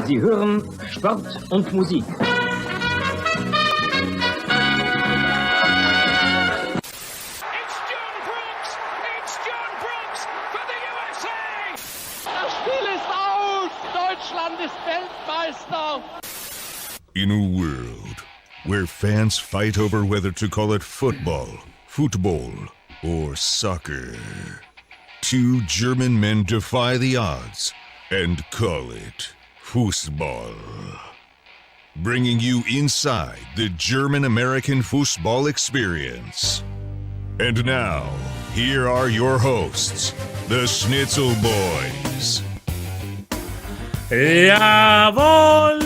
Sie hören Sport und Musik. Das Spiel ist aus! Deutschland ist Weltmeister! In a world where fans fight over whether to call it football, or soccer, two German men defy the odds and call it Fußball. Bringing you inside the German-American football experience. And now, here are your hosts, the Schnitzel Boys. Jawohl!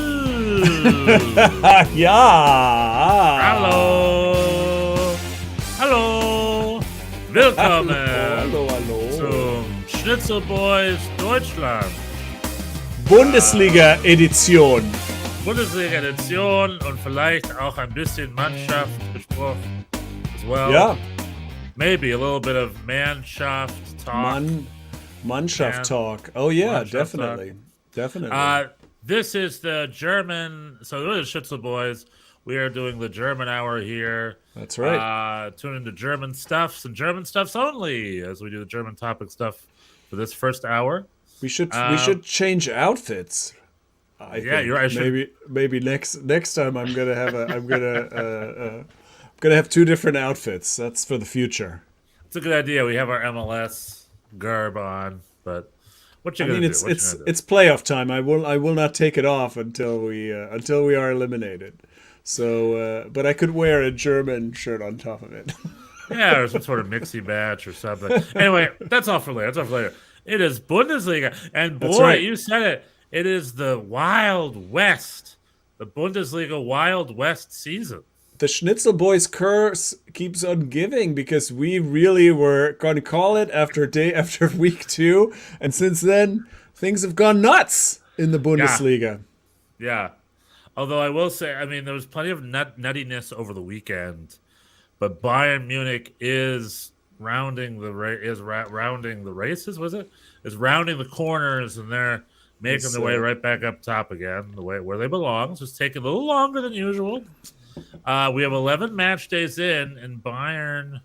Ja! Hallo! Hallo! Willkommen Hallo. zum Schnitzel Boys Deutschland. Bundesliga-Edition. Bundesliga-Edition und vielleicht auch ein bisschen Mannschaft besprochen as well. Ja. Maybe a little bit of Mannschaft talk. Mannschaft talk. Oh yeah, Mannschaft definitely. Definitely. This is the German, so we're the Schnitzel Boys. We are doing the German hour here. That's right. Tune into German stuffs and German stuffs only as we do the German topic stuff for this first hour. We should change outfits. I think. You're right. Maybe next time I'm gonna have two different outfits. That's for the future. It's a good idea. We have our MLS garb on, but what you gonna do? It's playoff time. I will not take it off until we are eliminated. So, but I could wear a German shirt on top of it. Yeah, or some sort of mixy match or something. Anyway, that's all for later. It is Bundesliga, and boy, right. You said it. It is the Wild West, the Bundesliga Wild West season. The Schnitzel Boys curse keeps on giving because we really were going to call it after week 2, and since then things have gone nuts in the Bundesliga. Yeah. Although I will say, I mean, there was plenty of nuttiness over the weekend, but Bayern Munich is rounding the races. Was it? Is rounding the corners, and they're making their way right back up top again, the way where they belong. So it's taking a little longer than usual. We have 11 match days in, and Bayern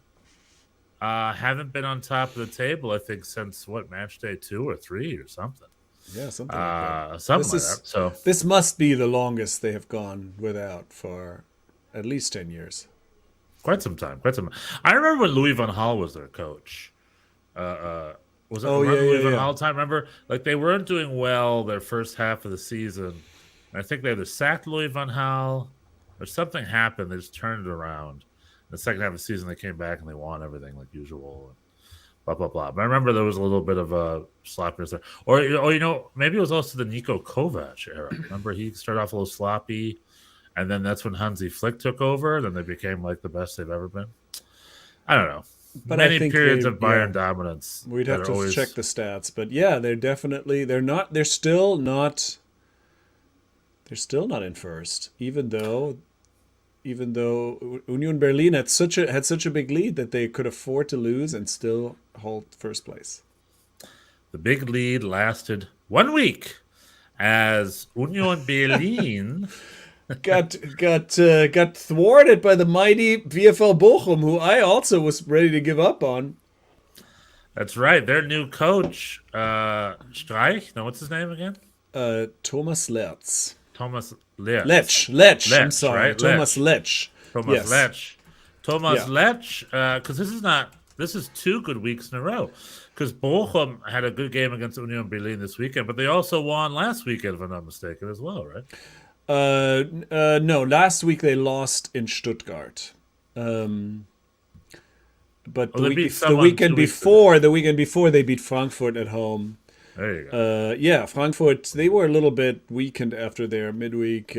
haven't been on top of the table, I think, since match day 2 or 3 or something. Yeah, something like that. Something like that. So this must be the longest they have gone without for at least 10 years. Quite some time. I remember when Louis van Gaal was their coach. Was it Louis van Gaal time? Remember, like they weren't doing well their first half of the season. I think they either sacked Louis van Gaal or something happened. They just turned it around. In the second half of the season, they came back and they won everything like usual. Blah, blah, blah. But I remember there was a little bit of a sloppiness there. Or maybe it was also the Niko Kovac era. Remember, he started off a little sloppy, and then that's when Hansi Flick took over. Then they became like the best they've ever been. I don't know. But many I think periods of Bayern dominance. We'd have to check the stats. But yeah, they're still not in first, even though Union Berlin had such a big lead that they could afford to lose and still hold first place. The big lead lasted 1 week as Union Berlin got thwarted by the mighty VfL Bochum, who I also was ready to give up on. That's right. Their new coach, Streich. No, what's his name again? Thomas Lertz. Thomas Lech. Lech. I'm sorry, right? Thomas Lech. Thomas Lech. Because this is 2 good weeks in a row. Because Bochum had a good game against Union Berlin this weekend, but they also won last weekend, if I'm not mistaken, as well, right? No, last week they lost in Stuttgart. But the weekend before they beat Frankfurt at home. There you go. Frankfurt, they were a little bit weakened after their midweek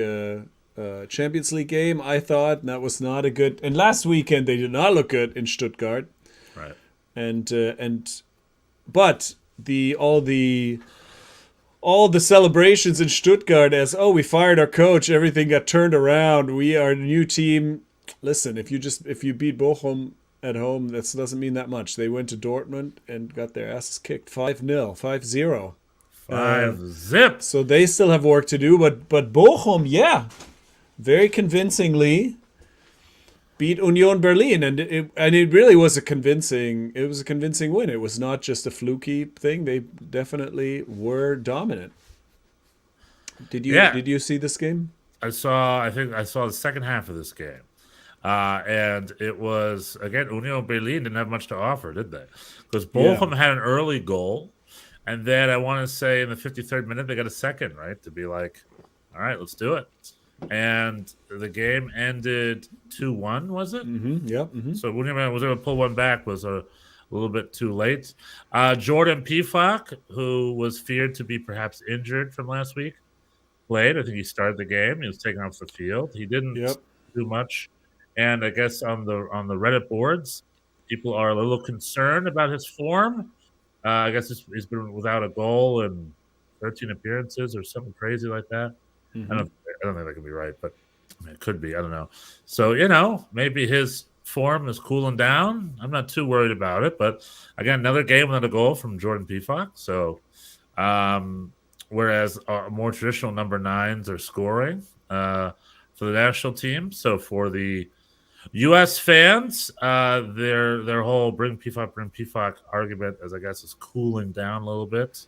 Champions League game, I thought. And that was not a good... And last weekend, they did not look good in Stuttgart. Right. But all the celebrations in Stuttgart as, we fired our coach, everything got turned around, we are a new team. Listen, if you beat Bochum at home, that doesn't mean that much. They went to Dortmund and got their asses kicked 5-0, 5-0. 5-0. So they still have work to do, but Bochum, yeah, very convincingly beat Union Berlin, and it really was a convincing win. It was not just a fluky thing. They definitely were dominant. Did you see this game? I think I saw the second half of this game. And it was, again, Union Berlin didn't have much to offer, did they? Because Bochum had an early goal, and then I want to say in the 53rd minute they got a second, right, to be like, all right, let's do it. And the game ended 2-1, was it? Mm-hmm. Yep. Mm-hmm. So Union Berlin was able to pull one back, was a little bit too late. Jordan Pifak, who was feared to be perhaps injured from last week, played. I think he started the game. He was taken off the field. He didn't do much. And I guess on the Reddit boards, people are a little concerned about his form. I guess he's been without a goal in 13 appearances or something crazy like that. Mm-hmm. I don't think that can be right, but I mean, it could be. I don't know. So, maybe his form is cooling down. I'm not too worried about it. But again, another game without a goal from Jordan Pifak. So, whereas more traditional number 9s are scoring for the national team. So for the U.S. fans, their whole bring Pifak argument, as I guess, is cooling down a little bit.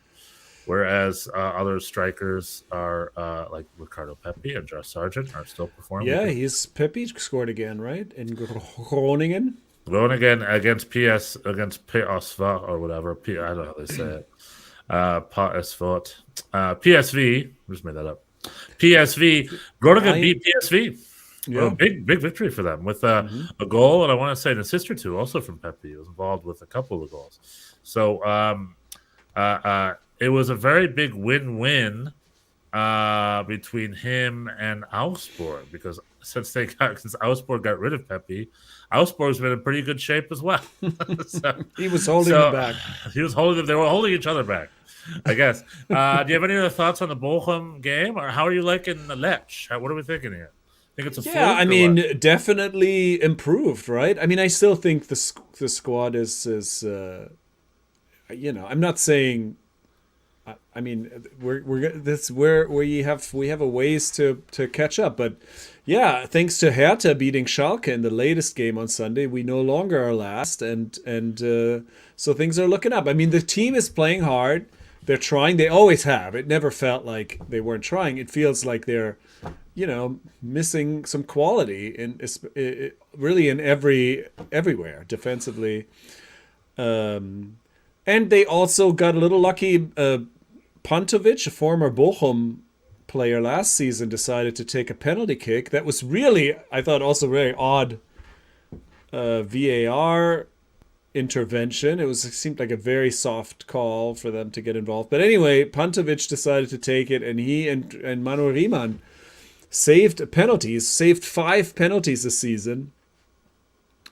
Whereas other strikers are like Ricardo Pepi and Josh Sargent are still performing. Yeah, Pepi scored again, right? In Groningen. Groningen against PSV or whatever. I don't know how they say it. PSV. Just made that up. PSV. Groningen beat PSV. Yeah. Oh, big victory for them with a goal, and I want to say an assist or two also from Pepi. He was involved with a couple of goals. So it was a very big win-win between him and Augsburg, because since Augsburg got rid of Pepi, Augsburg's been in pretty good shape as well. He was holding them back. He was holding them. They were holding each other back, I guess. Do you have any other thoughts on the Bochum game, or how are you liking the Lech? What are we thinking here? Think it's a I mean, definitely improved, right? I mean, I still think the squad is I'm not saying. I mean, we have a ways to catch up, but yeah, thanks to Hertha beating Schalke in the latest game on Sunday, we no longer are last, and so things are looking up. I mean, the team is playing hard. They're trying. They always have. It never felt like they weren't trying. It feels like they're, missing some quality really in everywhere defensively. And they also got a little lucky. Pantovic, a former Bochum player last season, decided to take a penalty kick. That was really, I thought, also very odd VAR intervention. It seemed like a very soft call for them to get involved. But anyway, Pantovic decided to take it, and he and Manu Riemann saved 5 penalties this season,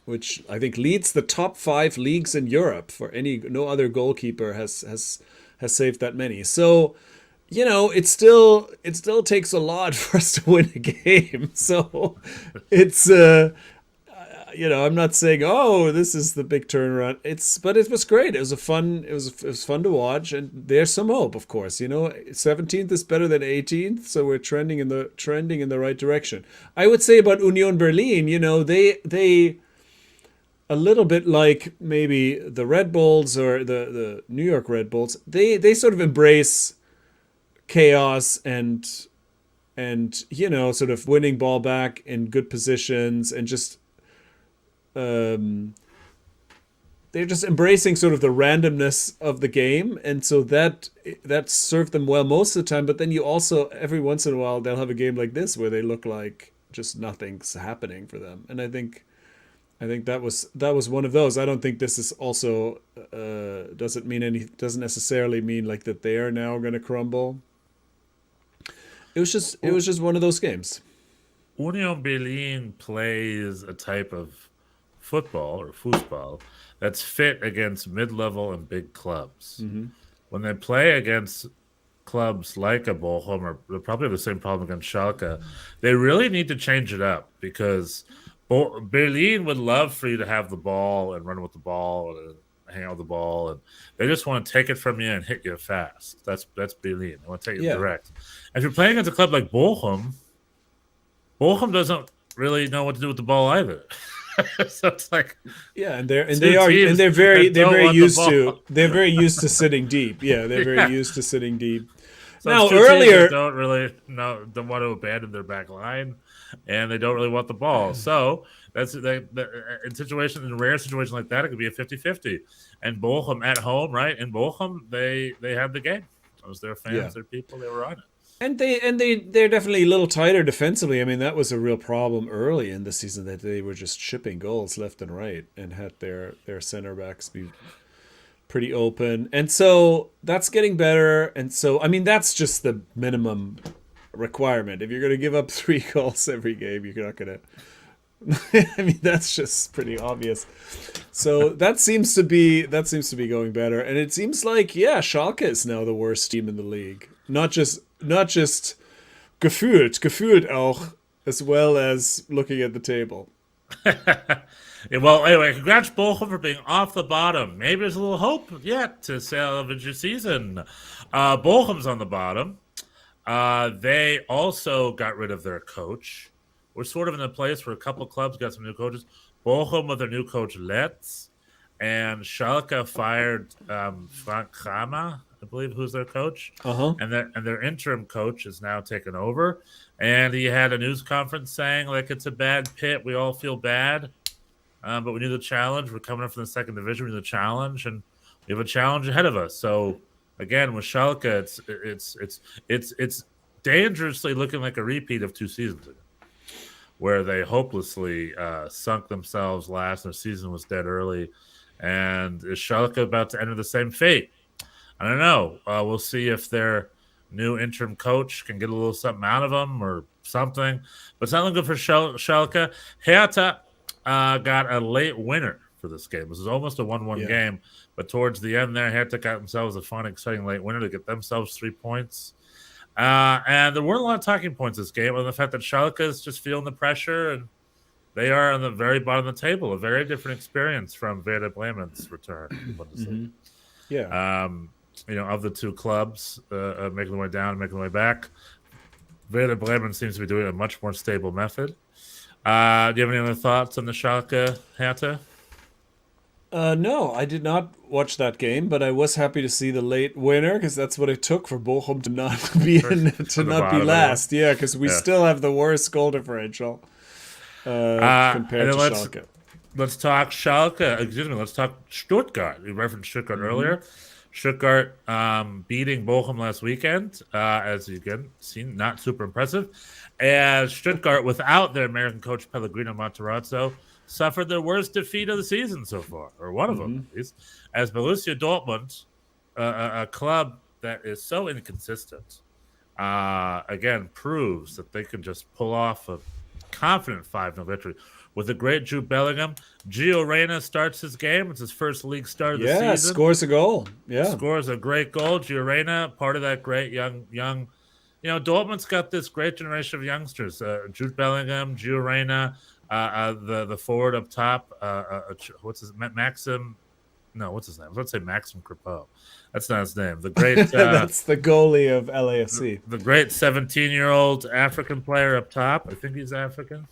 which I think leads the top 5 leagues in Europe. No other goalkeeper has saved that many. So, it still takes a lot for us to win a game. So it's I'm not saying, oh, this is the big turnaround. But it was great. It was fun to watch, and there's some hope, of course. 17th is better than 18th, so we're trending in the right direction. I would say about Union Berlin, they a little bit like maybe the Red Bulls or the New York Red Bulls, they sort of embrace chaos and sort of winning ball back in good positions, and just they're just embracing sort of the randomness of the game, and so that served them well most of the time. But then you also, every once in a while, they'll have a game like this where they look like just nothing's happening for them, and I think that was one of those. I don't think this is also doesn't necessarily mean like that they are now going to crumble. It was just one of those games. Union Berlin plays a type of football or football that's fit against mid-level and big clubs. Mm-hmm. When they play against clubs like a Bochum, or they're probably the same problem against Schalke, they really need to change it up, because Berlin would love for you to have the ball and run with the ball hang out with the ball, and they just want to take it from you and hit you fast. That's Berlin. They want to take it direct. If you're playing against a club like Bochum doesn't really know what to do with the ball either. So it's like and they're very used to sitting deep. Yeah, they're very used to sitting deep. So now earlier don't want to abandon their back line, and they don't really want the ball. So that's in rare situations like that, it could be a 50-50. And Bochum at home, right? In Bochum, they had the game. It was their fans, their people, they were on it. And they're definitely a little tighter defensively. I mean, that was a real problem early in the season, that they were just shipping goals left and right and had their center backs be pretty open. And so that's getting better. And so, I mean, that's just the minimum requirement. If you're going to give up 3 goals every game, you're not going to. I mean, that's just pretty obvious. So that seems to be going better. And it seems like, Schalke is now the worst team in the league. Not just gefühlt auch, as well as looking at the table. Well, anyway, congrats Bochum for being off the bottom. Maybe there's a little hope yet to salvage your season. Bochum's on the bottom. They also got rid of their coach. We're sort of in a place where a couple clubs got some new coaches. Bochum with their new coach Letz, and Schalke fired Frank Kramer, I believe, who's their coach. And their interim coach is now taken over. And he had a news conference saying, like, it's a bad pit. We all feel bad. But we need a challenge. We're coming up from the second division. We need a challenge, and we have a challenge ahead of us. So again, with Schalke, it's dangerously looking like a repeat of 2 seasons ago, where they hopelessly sunk themselves last. Their season was dead early. And is Schalke about to enter the same fate? I don't know. We'll see if their new interim coach can get a little something out of them or something. But it's not looking good for Schalke. Hertha got a late winner for this game. This is almost a 1-1 game. But towards the end there, Hertha got themselves a fun, exciting late winner to get themselves 3 points. And there weren't a lot of talking points this game, on the fact that Schalke is just feeling the pressure, and they are on the very bottom of the table. A very different experience from Werder Bremen's return. Of the 2 clubs making their way down and making their way back, Werder Bremen seems to be doing a much more stable method. Do you have any other thoughts on the Schalke Hertha? No, I did not watch that game, but I was happy to see the late winner, because that's what it took for Bochum to not be be last. Yeah, because we still have the worst goal differential compared to Schalke. Let's talk Schalke. Let's talk Stuttgart. We referenced Stuttgart earlier. Stuttgart beating Bochum last weekend, as you can see, not super impressive. As Stuttgart, without their American coach Pellegrino Matarazzo, suffered their worst defeat of the season so far, or one of them at least, as Borussia Dortmund, a club that is so inconsistent, again proves that they can just pull off a confident 5-0 victory. With a great Jude Bellingham, Gio Reyna starts his game. It's his first league start of the season. Scores a goal. Scores a great goal. Gio Reyna, part of that great young. Dortmund's got this great generation of youngsters. Jude Bellingham, Gio Reyna, the forward up top. What's his Maxim? No, what's his name? Let's say Maxim Crepeau. That's not his name. The great. That's the goalie of LAFC. The great 17-year-old African player up top. I think he's African.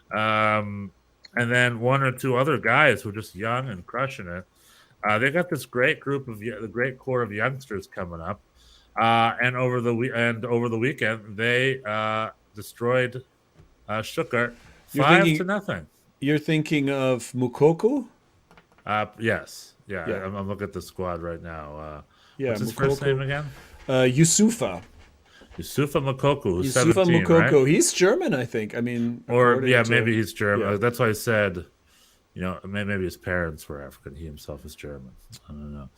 And then 1 or 2 other guys who are just young and crushing it. They got this great group of the great core of youngsters coming up. And over the weekend, they destroyed Stuttgart 5-0. You're thinking of Moukoko? Yes. Yeah. I'm looking at the squad right now. What's his first name again? Yusufa Moukoko, who's Yusufa 17, Moukoko. right? He's German, I think. I mean, maybe he's German. Yeah. That's why I said, maybe his parents were African. He himself is German. I don't know.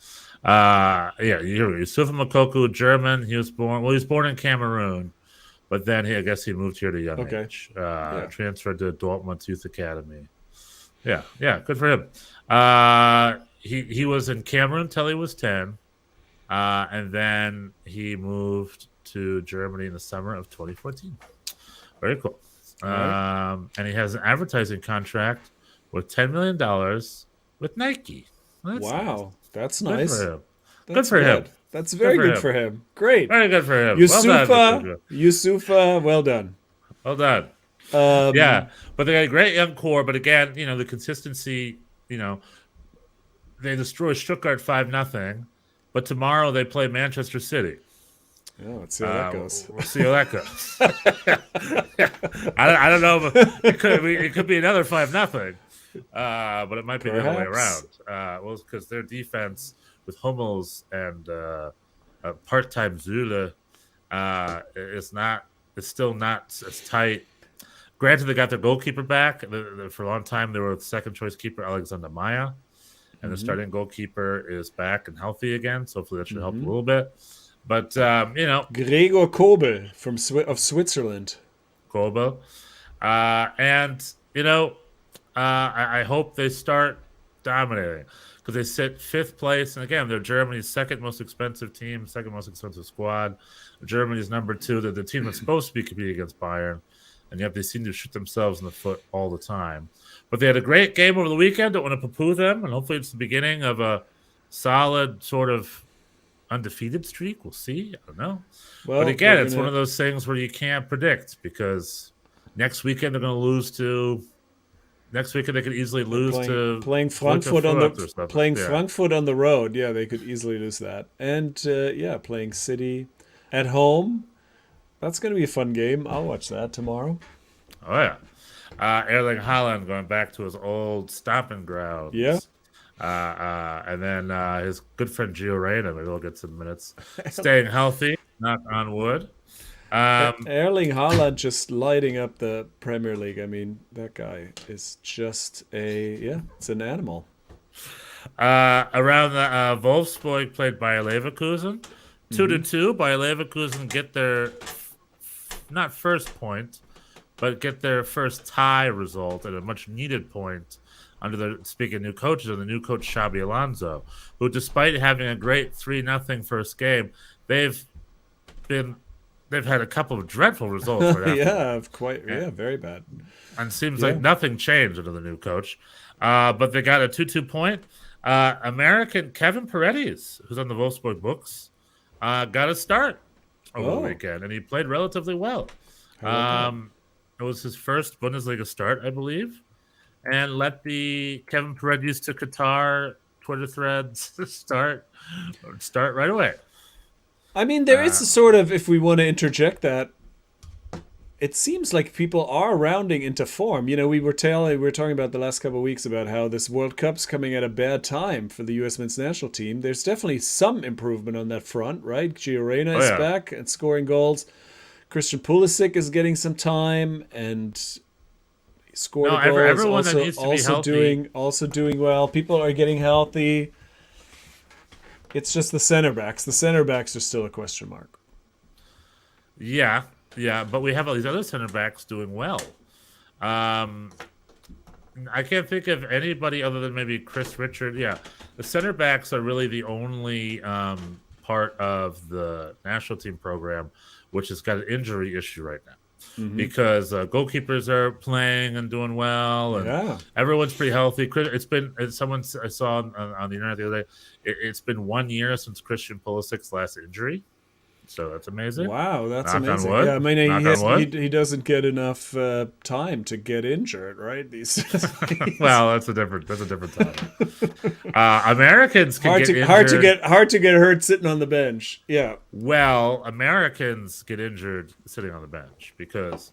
Yusufa Moukoko, German. He was born in Cameroon, but then he moved here at a young age. Transferred to Dortmund's youth academy. Yeah, good for him. He was in Cameroon till he was 10, and then he moved to Germany in the summer of 2014. Very cool. Right. And he has an advertising contract with $10 million with Nike. Wow, that's Good nice. for him. That's Good for him. That's very good for him. Great. Very good for him. Well done, Mr. Yusufa, well done. Well done. Yeah, but they got a great young core. But again, the consistency. They destroy Stuttgart 5-0, but tomorrow they play Manchester City. Yeah, let's see how that goes. We'll see how that goes. I don't know. But it could be another 5-0, but it might be the other way around. Well, because their defense with Hummels and part-time Zule is still not as tight. Granted, they got their goalkeeper back. For a long time, they were the second choice keeper, Alexander Maya. And the starting goalkeeper is back and healthy again. So hopefully that should help a little bit. But, Gregor Kobel of Switzerland. Kobel. I hope they start dominating. Because they sit 5th place. And again, they're Germany's second most expensive team, second most expensive squad. Germany's number 2. They're the team that's supposed to be competing against Bayern. And yet they seem to shoot themselves in the foot all the time. But they had a great game over the weekend. Don't want to poo-poo them. And hopefully it's the beginning of a solid sort of undefeated streak. We'll see. I don't know. Well, but again, it's one of those things where you can't predict because next weekend they're going to lose to... Next weekend they could easily lose to... Playing Frankfurt Frankfurt on the road. Yeah, they could easily lose that. And, playing City at home. That's going to be a fun game. I'll watch that tomorrow. Oh, yeah. Erling Haaland going back to his old stomping grounds. Yeah. And then his good friend Gio Reyna, maybe he'll get some minutes. Staying healthy, knock on wood. Erling Haaland just lighting up the Premier League. I mean, that guy is just it's an animal. Around the Wolfsburg played Bayer Leverkusen. 2-2. Bayer Leverkusen get their not first point, but get their first tie result at a much needed point under speaking of new coaches, and the new coach Xabi Alonso, who despite having a great 3-0 first game, they've had a couple of dreadful results. Right very bad. And it seems like nothing changed under the new coach. But they got a 2-2 point. American Kevin Paredes, who's on the Wolfsburg books, got a start over the weekend, and he played relatively well. It was his first Bundesliga start, I believe, and let the Kevin Paredes to Qatar Twitter threads start right away. I mean, there is a sort of, if we want to interject that, it seems like people are rounding into form. We were talking about the last couple of weeks about how this World Cup's coming at a bad time for the U.S. men's national team. There's definitely some improvement on that front, right? Gio Reyna is back and scoring goals. Christian Pulisic is getting some time and he scored a goal. Everyone that needs to be healthy. Also doing well. People are getting healthy. It's just the center backs. The center backs are still a question mark. Yeah, but we have all these other center backs doing well. I can't think of anybody other than maybe Chris Richard. Yeah, the center backs are really the only part of the national team program which has got an injury issue right now. Because goalkeepers are playing and doing well, and everyone's pretty healthy. It's been someone I saw on the internet the other day. It's been 1 year since Christian Pulisic's last injury, so that's amazing. Wow, that's Knock amazing. On wood. Yeah, I mean, he doesn't get enough time to get injured, right? These well, that's a different time. Americans can get injured. Hard to get hurt sitting on the bench. Yeah. Well, Americans get injured sitting on the bench because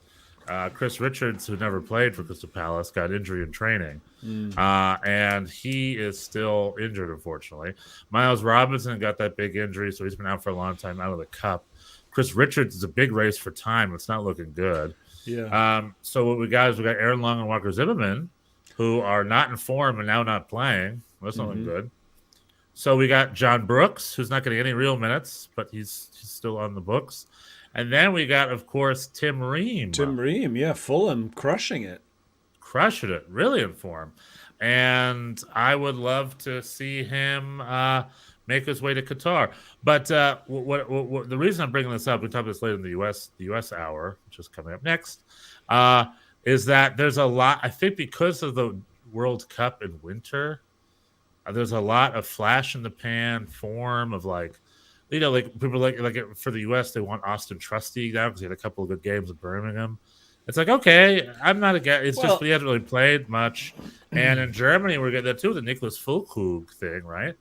Chris Richards, who never played for Crystal Palace, got injury in training, and he is still injured, unfortunately. Miles Robinson got that big injury, so he's been out for a long time, out of the Cup. Chris Richards is a big race for time. It's not looking good. Yeah. So what we got Aaron Long and Walker Zimmerman, who are not in form and now not playing. That's not looking good. So we got John Brooks, who's not getting any real minutes, but he's still on the books. And then we got, of course, Tim Ream. Fulham crushing it. Really in form. And I would love to see him make his way to Qatar. But what the reason I'm bringing this up, we talk about this later in the U.S. hour, which is coming up next, is that there's a lot, I think because of the World Cup in winter, there's a lot of flash in the pan form of like, like people like for the U.S. they want Austin Trusty now because he had a couple of good games at Birmingham. It's like, okay, I'm not against. It's just he hasn't really played much. And in Germany, we're getting that too, the Niklas Füllkrug thing, right?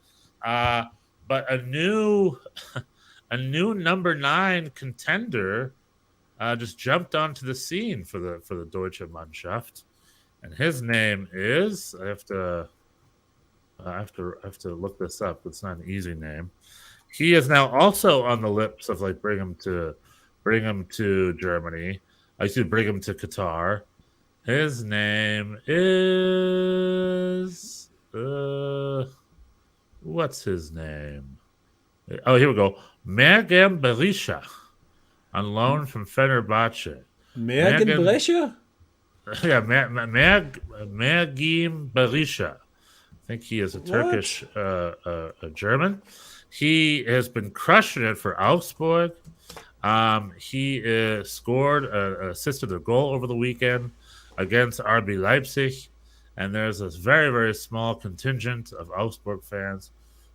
But a new number 9 contender just jumped onto the scene for the Deutsche Mannschaft, and his name is I have to look this up. It's not an easy name. He is now also on the lips of like bring him to Germany. I should bring him to Qatar. His name is what's his name? Oh, here we go. Mergem Berisha, on loan from Fenerbahce. Mergem Berisha? Yeah, Mergem Berisha. I think he is a Turkish, a German. He has been crushing it for Augsburg. He assisted a goal over the weekend against RB Leipzig, and there's this very, very small contingent of Augsburg fans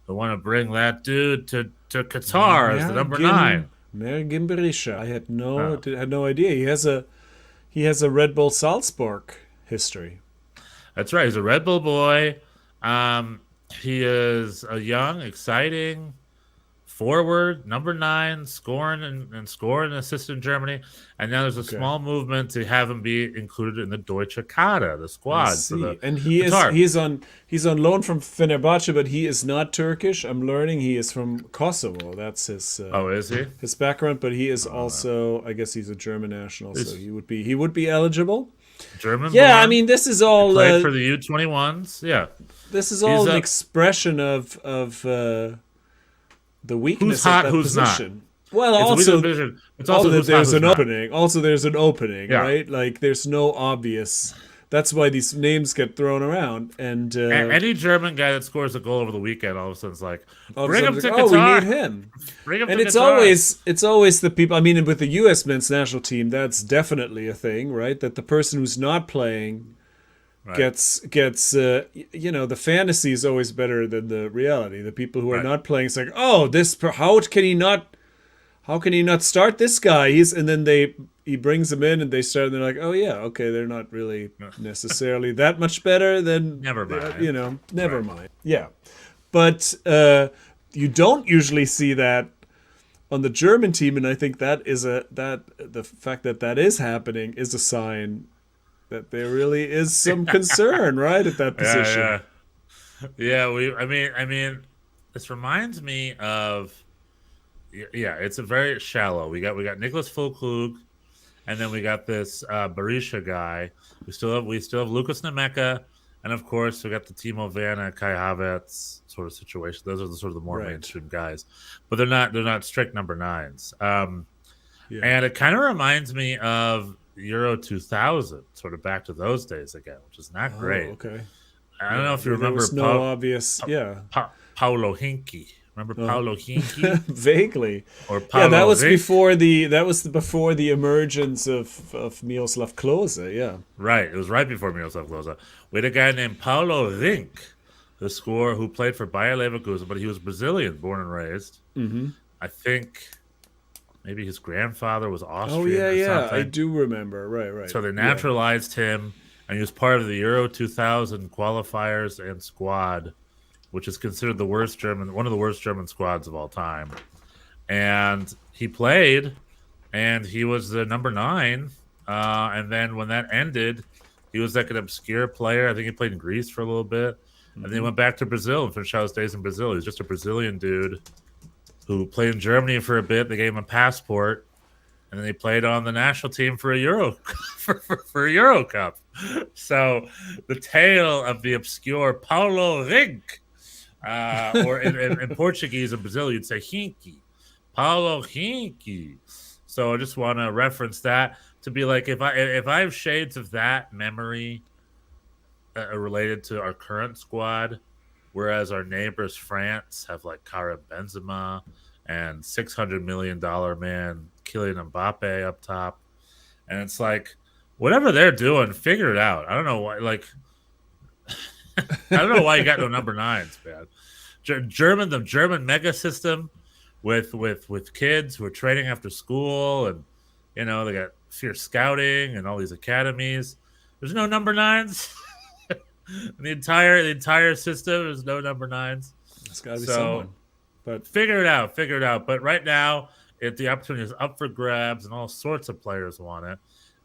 who want to bring that dude to Qatar as the number 9. Mergem Berisha. I had no idea. He has a Red Bull Salzburg history. That's right. He's a Red Bull boy. He is a young, exciting forward, number 9, scoring and assisting in Germany. And now there's a small movement to have him be included in the Deutsche Kader, the squad. And he's on loan from Fenerbahce, but he is not Turkish. I'm learning he is from Kosovo. That's his. Is he? His background, but he is also. I guess he's a German national, so he would be eligible. German. Yeah, born. I mean, this is all played for the U21s. Yeah, this is all an expression of the weakness of that position. Not. Well, it's also there's an opening. Also, there's an opening, right? Like, there's no obvious. That's why these names get thrown around. And any German guy that scores a goal over the weekend, all of a sudden, it's like, bring him to Qatar. We need him. Bring him and to it's Qatar. It's always the people. I mean, with the U.S. men's national team, that's definitely a thing, right? That the person who's not playing gets the fantasy is always better than the reality. The people who are not playing, it's like, how can he not start this guy? And then he brings them in and they start and they're like, oh yeah, okay, they're not really necessarily that much better than never mind. Never mind. Yeah. But you don't usually see that on the German team, and I think that is the fact that is happening is a sign that there really is some concern, right, at that position. I mean, this reminds me of, it's a very shallow. We got Niklas Füllkrug, and then we got this Berisha guy. We still have Lucas Nemeka, and of course we got the Timo Werner, Kai Havertz sort of situation. Those are the more mainstream guys, but they're not strict number 9s. And it kind of reminds me of Euro 2000, sort of back to those days again, which is not great. Okay. I don't know if you remember. Paulo Hinkie. Remember Paulo Hinkie? Vaguely. Or Paulo that was Rink? before the emergence of Miroslav Klose. Yeah. Right. It was right before Miroslav Klose. We had a guy named Paulo Rink, who played for Bayer Leverkusen, but he was Brazilian, born and raised. Mm-hmm. I think. Maybe his grandfather was Austrian. Oh, yeah. Something. I do remember. Right. So they naturalized him, and he was part of the Euro 2000 qualifiers and squad, which is considered one of the worst German squads of all time. And he played, and he was the number 9. And then when that ended, he was like an obscure player. I think he played in Greece for a little bit. And then he went back to Brazil and finished out his days in Brazil. He was just a Brazilian dude who played in Germany for a bit. They gave him a passport, and then he played on the national team for a Euro for a Euro Cup. So the tale of the obscure Paulo Rink, or in Portuguese and Brazil, you'd say Hinkie, Paulo Hinkie. So I just want to reference that to be like, if I have shades of that memory related to our current squad. Whereas our neighbors France have like Karim Benzema and $600 million man Kylian Mbappe up top. And it's like, whatever they're doing, figure it out. I don't know why. Like, I don't know why you got no number 9s, man. The German mega system with kids who are training after school, and they got fierce scouting and all these academies. There's no number 9s. the entire system, there's no number 9s. It's got to be someone. But figure it out. But right now, the opportunity is up for grabs, and all sorts of players want it.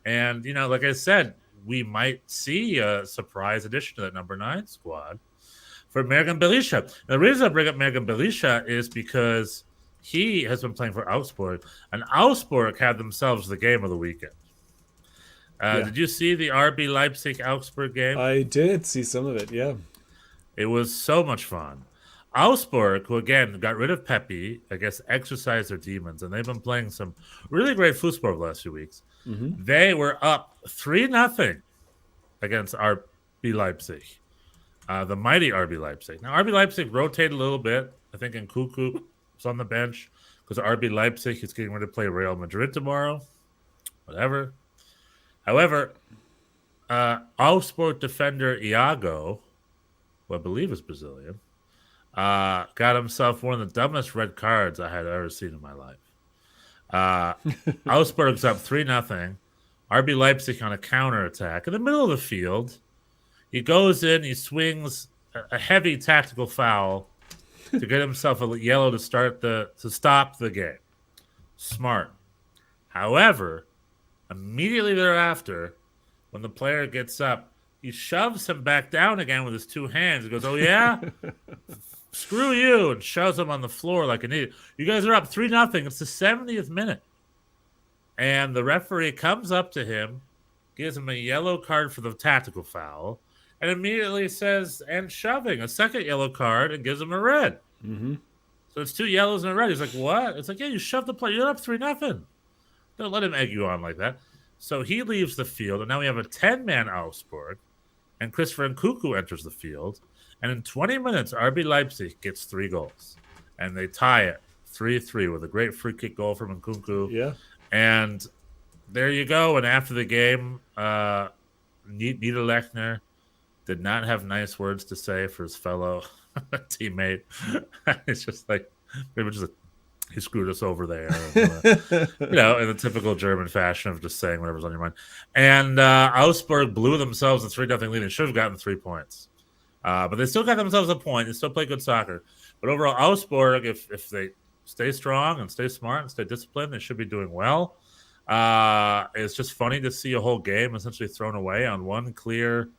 And like I said, we might see a surprise addition to that number 9 squad for Mergen Berisha. The reason I bring up Mergen Berisha is because he has been playing for Augsburg, and Augsburg had themselves the game of the weekend. Did you see the RB Leipzig Augsburg game? I did see some of it, yeah. It was so much fun. Augsburg, who again got rid of Pepe, I guess exercised their demons, and they've been playing some really great football the last few weeks. Mm-hmm. They were up 3-0 against RB Leipzig, the mighty RB Leipzig. Now, RB Leipzig rotated a little bit. I think Nkunku was on the bench because RB Leipzig is getting ready to play Real Madrid tomorrow. Whatever. However, Augsburg defender Iago, who I believe is Brazilian, got himself one of the dumbest red cards I had ever seen in my life. Augsburg's up 3-0. RB Leipzig on a counterattack. In the middle of the field, he goes in, he swings a heavy tactical foul to get himself a yellow to stop the game. Smart. However, immediately thereafter, when the player gets up, he shoves him back down again with his 2 hands. He goes, "Oh yeah? Screw you," and shoves him on the floor like an idiot. You guys are up 3-0. It's the 70th minute. And the referee comes up to him, gives him a yellow card for the tactical foul, and immediately says, "and shoving," a second yellow card, and gives him a red. Mm-hmm. So it's 2 yellows and a red. He's like, "What?" It's like, "Yeah, you shoved the player. You're up 3-0. Don't let him egg you on like that." So he leaves the field, and now we have a 10-man Augsburg, and Christopher Nkunku enters the field. And in 20 minutes, RB Leipzig gets 3 goals. And they tie it 3-3 with a great free kick goal from Nkunku. Yeah. And there you go. And after the game, Niederlechner did not have nice words to say for his fellow teammate. It's just like, he screwed us over there. In the typical German fashion of just saying whatever's on your mind. And Augsburg blew themselves a 3-0 lead and should have gotten 3 points. But they still got themselves a point. They still play good soccer. But overall, Augsburg, if they stay strong and stay smart and stay disciplined, they should be doing well. It's just funny to see a whole game essentially thrown away on one clear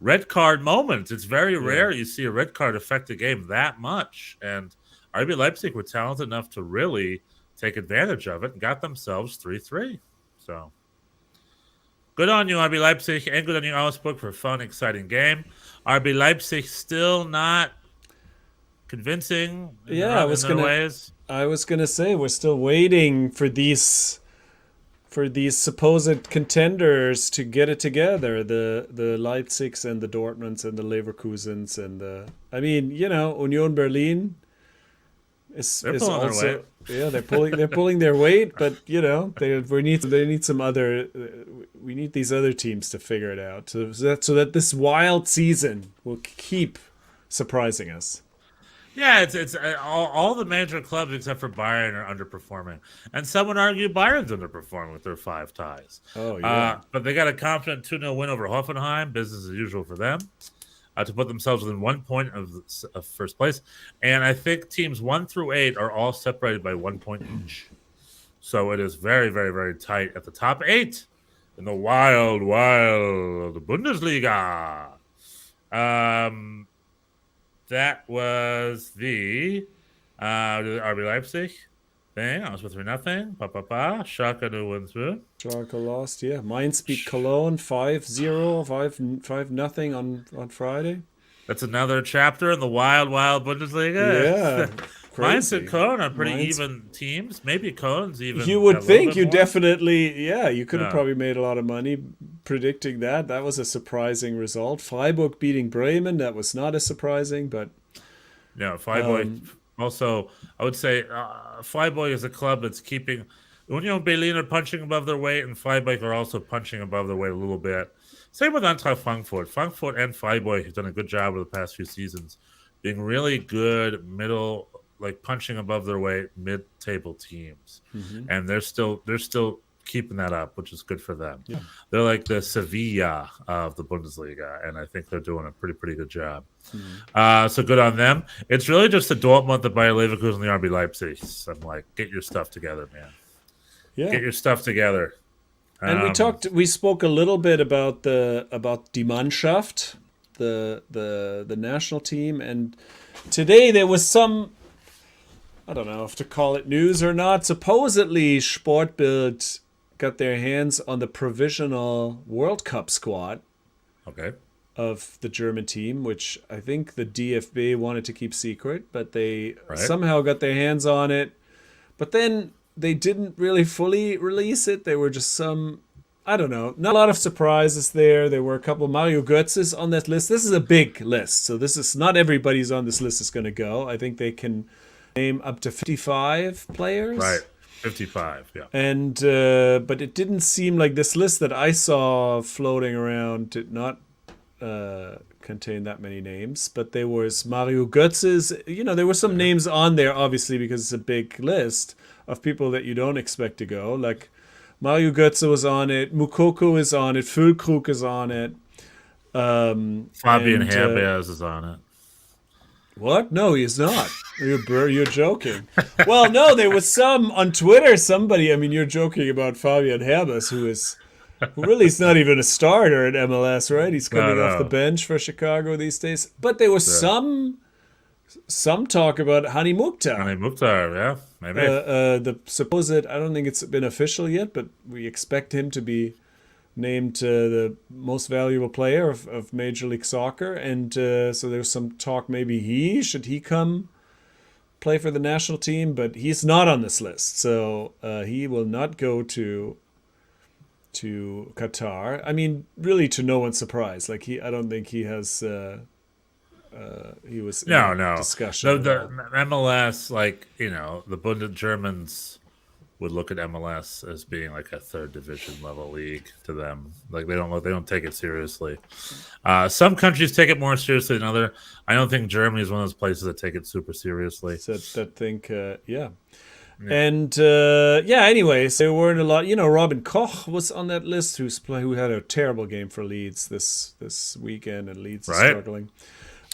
red card moment. It's very rare you see a red card affect a game that much. And RB Leipzig were talented enough to really take advantage of it and got themselves 3-3. So good on you, RB Leipzig, and good on you, Augsburg, for a fun, exciting game. RB Leipzig still not convincing. I was gonna say we're still waiting for these supposed contenders to get it together. The Leipzigs and the Dortmunds and the Leverkusens and Union Berlin is also they're pulling their weight, but we need these other teams to figure it out so that this wild season will keep surprising us. Yeah, it's all the major clubs except for Bayern are underperforming, and some would argue Bayern's underperforming with their 5 ties. Oh yeah, but they got a confident 2-0 win over Hoffenheim, business as usual for them, to put themselves within 1 point of first place. And I think teams 1 through 8 are all separated by 1 point each, so it is very, very, very tight at the top 8 in the wild Bundesliga. That was the RB Leipzig thing. I was with 3-0. Schalke wins through. Schalke lost, yeah. Mainz beat Cologne 5-0, 5-0 on Friday. That's another chapter in the wild Bundesliga. Yeah. Mainz and Cologne are pretty even teams. Maybe Cologne's even. You would think you definitely, you could have probably made a lot of money predicting that. That was a surprising result. Freiburg beating Bremen, that was not as surprising, but. No, Freiburg. Also, I would say Freiburg is a club that's keeping. Union Berlin are punching above their weight, and Freiburg are also punching above their weight a little bit. Same with Eintracht Frankfurt. Frankfurt and Freiburg have done a good job over the past few seasons, being really good middle, like punching above their weight, mid-table teams, and they're still keeping that up, which is good for them. Yeah. They're like the Sevilla of the Bundesliga, and I think they're doing a pretty good job. So good on them. It's really just the Dortmund, the Bayer Leverkusen, and the RB Leipzig. So I'm like, get your stuff together, man. Yeah, get your stuff together. And we spoke a little bit about die Mannschaft, the national team, and today there was some, I don't know if to call it news or not. Supposedly, Sportbild got their hands on the provisional World Cup squad. Okay. Of the German team, which I think the DFB wanted to keep secret, but they somehow got their hands on it. But then they didn't really fully release it. They were just some, I don't know, not a lot of surprises there. There were a couple of Mario Götzes on that list. This is a big list, so this is not everybody's on this list is going to go. I think they can name up to 55 players. Right. 55, yeah. And but it didn't seem like this list that I saw floating around did not contain that many names. But there was Mario Götze's, there were some names on there, obviously, because it's a big list of people that you don't expect to go. Like Mario Götze was on it, Mukoko is on it, Füllkrug is on it. Fabian Herbers is on it. What? No, he's not. You're joking. Well, no, there was some on Twitter. Somebody, you're joking about Fabian Herbers, who really is not even a starter at MLS, right? He's coming off the bench for Chicago these days. But there was some talk about Hani Mukhtar. Hani Mukhtar, yeah, maybe. The supposed, I don't think it's been official yet, but we expect him to be named the most valuable player of Major League Soccer. And so there's some talk maybe should he come play for the national team, but he's not on this list. So he will not go to Qatar. Really, to no one's surprise. Like I don't think he has. He was in discussion. The MLS, the Germans would look at MLS as being like a third division level league to them. Like they don't take it seriously. Some countries take it more seriously than other. I don't think Germany is one of those places that take it super seriously. Yeah. And anyways, there weren't a lot. Robin Koch was on that list, who had a terrible game for Leeds this weekend, and Leeds is struggling.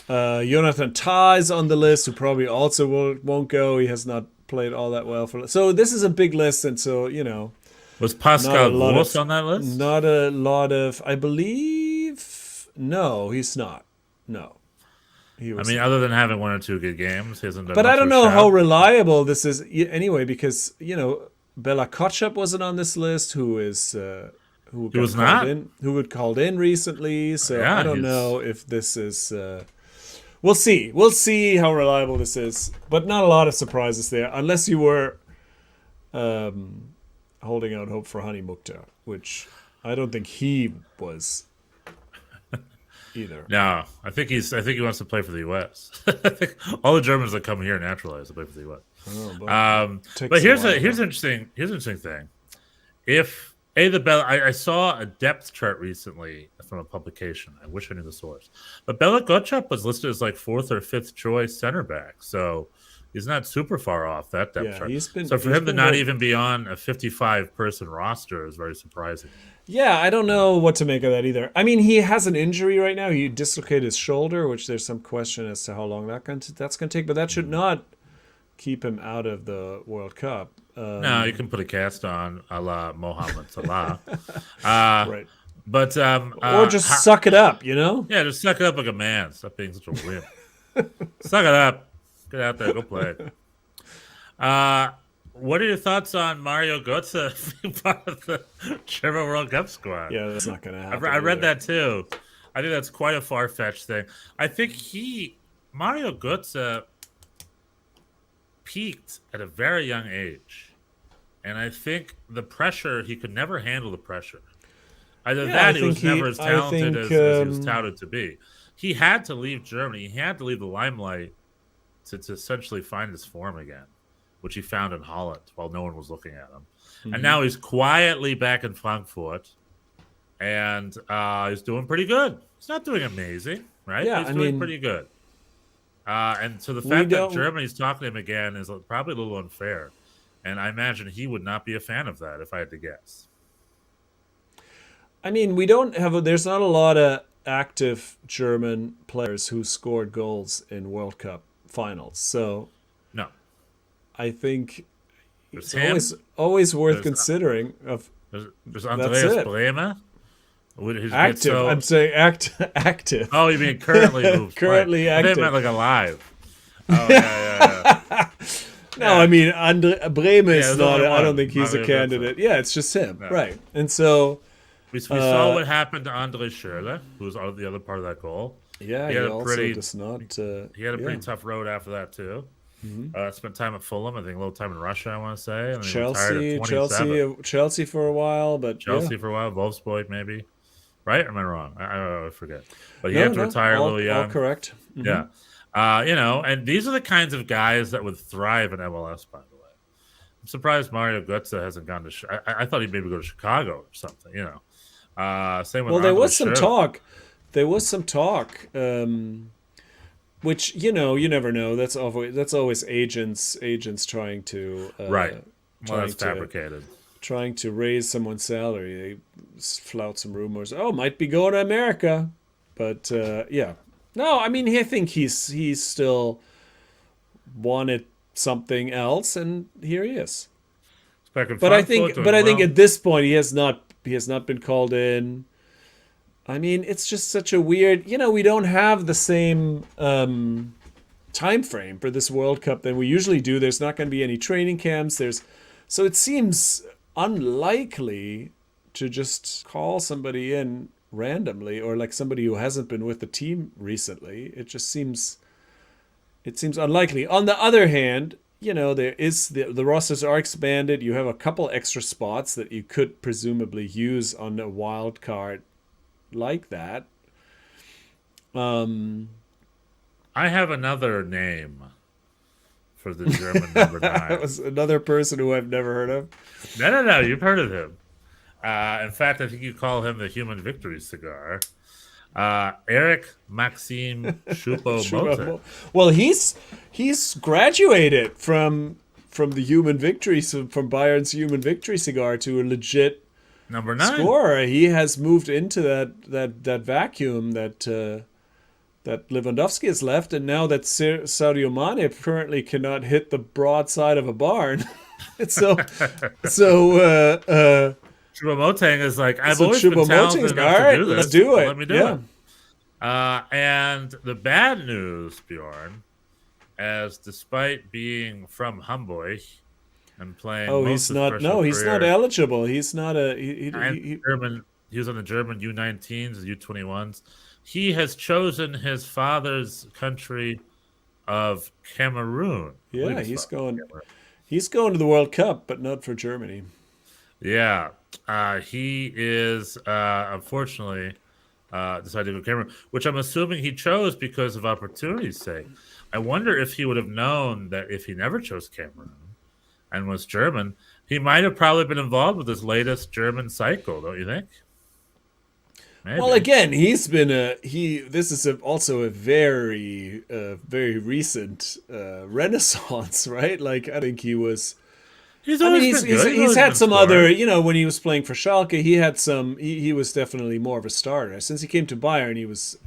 Jonathan Tah is on the list, who probably also won't go. He has not played all that well for. So this is a big list, and so was Pascal Gross on that list? Not a lot of, I believe. No, he's not. No. Other than having one or two good games, he hasn't done. But I don't know how reliable this is anyway, because Bela Kotchap wasn't on this list, who was called in recently. So I don't know if this is. We'll see. We'll see how reliable this is, but not a lot of surprises there, unless you were holding out hope for Hani Mukhtar, which I don't think he was. Either. No, I think he wants to play for the U.S. I think all the Germans that come here naturalize to play for the U.S. But here's an interesting thing. If I saw a depth chart recently from a publication. I wish I knew the source, but Bela Kotchap was listed as like 4th or 5th choice center back, so he's not super far off that depth chart. So for him to not even be on a 55-person roster is very surprising. Yeah, I don't know what to make of that either. He has an injury right now. He dislocated his shoulder, which there's some question as to how long that's going to take. But that should not keep him out of the World Cup. No, you can put a cast on a la Mohamed Salah. Right. But or just suck it up, Yeah, just suck it up like a man. Stop being such a wimp. Suck it up. Get out there. Go play. What are your thoughts on Mario Götze being part of the German World Cup squad? Yeah, that's not going to happen. I read that too. I think that's quite a far-fetched thing. I think Mario Götze peaked at a very young age. And I think the pressure, he could never handle the pressure. Either he was never as talented as he was touted to be. He had to leave Germany. He had to leave the limelight to essentially find his form again, which he found in Holland while no one was looking at him. Mm-hmm. And now he's quietly back in Frankfurt, and he's doing pretty good. He's not doing amazing, right? Yeah, He's doing pretty good. And so the fact that Germany's talking to him again is probably a little unfair. And I imagine he would not be a fan of that if I had to guess. I mean, we don't have there's not a lot of active German players who scored goals in World Cup finals. So no, I think there's it's always worth considering. There's Andreas Bremer. Active. I'm saying active. Oh, you mean currently moved? Currently active. I meant like alive. Oh, yeah. No, I mean, Bremer is not. I don't think he's not a candidate. Yeah, it's just him, right? And so we saw what happened to Andre Schürrle, who was the other part of that goal. Yeah, he also does not. He had a pretty tough road after that too. Mm-hmm. Spent time at Fulham, I think a little time in Russia, I want to say. And Chelsea for a while, but for a while, Wolfsburg maybe. Right? Or am I wrong? I forget. But he had to retire a little young. All correct. Mm-hmm. Yeah. And these are the kinds of guys that would thrive in MLS, by the way. I'm surprised Mario Götze hasn't gone to I thought he'd maybe go to Chicago or something, Same with there was some talk. There was some talk, which, you never know. That's always agents trying to... right. Well, that's fabricated. Trying to raise someone's salary. They flout some rumors. Oh, might be going to America. But, yeah. No, I mean, I think he's still wanted something else, and here he is. But I think at this point he has not been called in. I mean, it's just such a weird. We don't have the same time frame for this World Cup than we usually do. There's not going to be any training camps. So it seems unlikely to just call somebody in randomly, or like somebody who hasn't been with the team recently. It just seems unlikely. On the other hand, there is the rosters are expanded. You have a couple extra spots that you could presumably use on a wild card like that. I have another name for the German number 9. That was another person who I've never heard of. No, you've heard of him. In fact, I think you call him the human victory cigar. Eric Maxim Choupo-Moting. Well, he's graduated from the human victory, from Bayern's human victory cigar to a legit number 9 scorer. He has moved into that vacuum that Lewandowski has left, and now that Sadio Mane currently cannot hit the broadside of a barn. Choupo-Moting is like, I've always been talented enough to do this. Let's do it. Let me do it. And the bad news, Bjorn, as despite being from Hamburg and playing, he's not eligible. He's not German. He was on the German U19s, the U21s. He has chosen his father's country of Cameroon. Yeah, he's going to the World Cup, but not for Germany. Yeah, he is unfortunately decided to go to Cameroon, which I'm assuming he chose because of opportunity's sake. I wonder if he would have known that if he never chose Cameroon and was German, he might have probably been involved with this latest German cycle, don't you think? Maybe. Well, again, he's been this is also a very very recent renaissance, right? Like, I think he was. He's had some other, when he was playing for Schalke, he had some. He was definitely more of a starter. Since he came to Bayern, he was,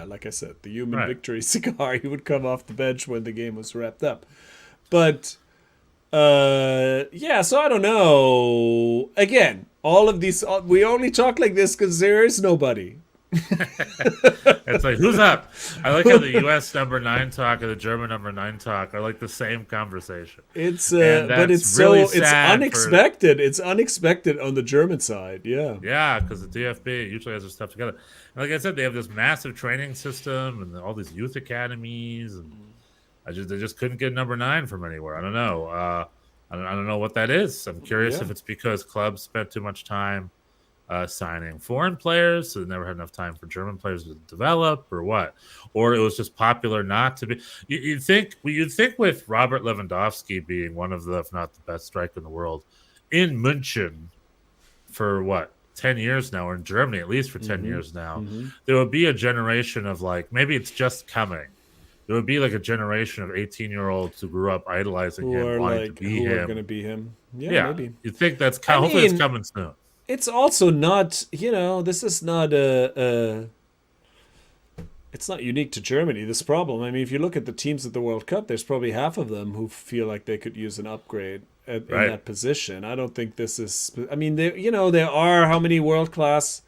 like I said, the human victory cigar. He would come off the bench when the game was wrapped up. But, so I don't know. Again, all of these, we only talk like this because there is nobody. It's like, who's up? I like how the U.S. number 9 talk and the German number 9 talk are like the same conversation. It's unexpected. It's unexpected on the German side. Yeah, because the DFB usually has their stuff together. And like I said, they have this massive training system and all these youth academies, and they just couldn't get number 9 from anywhere. I don't know. I don't know what that is. I'm curious if it's because clubs spent too much time signing foreign players, so they never had enough time for German players to develop, or what, or it was just popular not to be. You'd think with Robert Lewandowski being one of the, if not the best striker in the world, in München for 10 years now, or in Germany at least for 10 Mm-hmm. years now, Mm-hmm. there will be a generation of like, maybe it's just coming. There would be like a generation of 18-year-olds who grew up idolizing Who him, are wanting to like be who are him. going to be him? Yeah, Yeah, maybe. you think that's I hopefully it's mean, coming soon. It's also not, this is not it's not unique to Germany, this problem. I mean, if you look at the teams at the World Cup, there's probably half of them who feel like they could use an upgrade in Right. that position. I don't think this is, I mean, there are how many world-class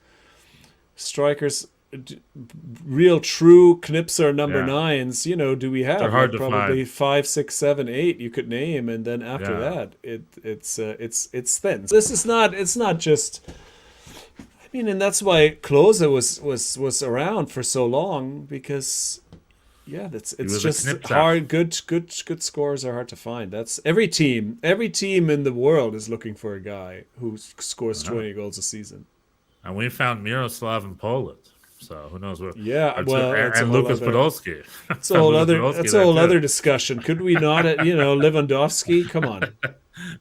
strikers, real true Knipser number Yeah. nines, do we have? They're hard to probably find. 5, 6, 7, 8 you could name, and then after Yeah. that, it's thin. This is not. It's not just. I mean, and that's why Klose was around for so long, because, yeah, it's was a just knip-tap. hard. Good scores are hard to find. That's every team in the world is looking for a guy who scores 20 goals a season. And we found Miroslav in Poland. So who knows what? Yeah, and, well, and, that's a and whole Lucas other- Podolski. That's a whole other discussion. Could we not, Lewandowski? Come on.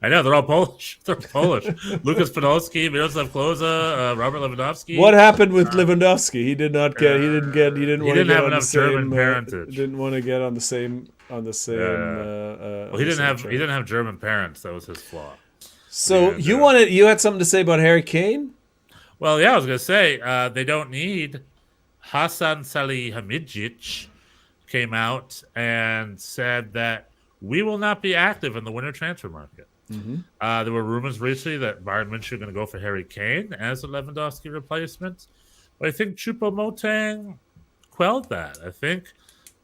I know they're all Polish. They're Polish. Lucas Podolski, Miroslav Klose, Robert Lewandowski. What happened with Lewandowski? He didn't want to get have on the enough same German parentage. didn't want to get on the same Well, he didn't have German parents. That was his flaw. So Yeah, you had something to say about Harry Kane? Well, yeah, I was gonna say they don't need Hasan Salihamidzic came out and said that we will not be active in the winter transfer market. Mm-hmm. There were rumors recently that Bayern München are going to go for Harry Kane as a Lewandowski replacement. But I think Choupo-Moting quelled that. I think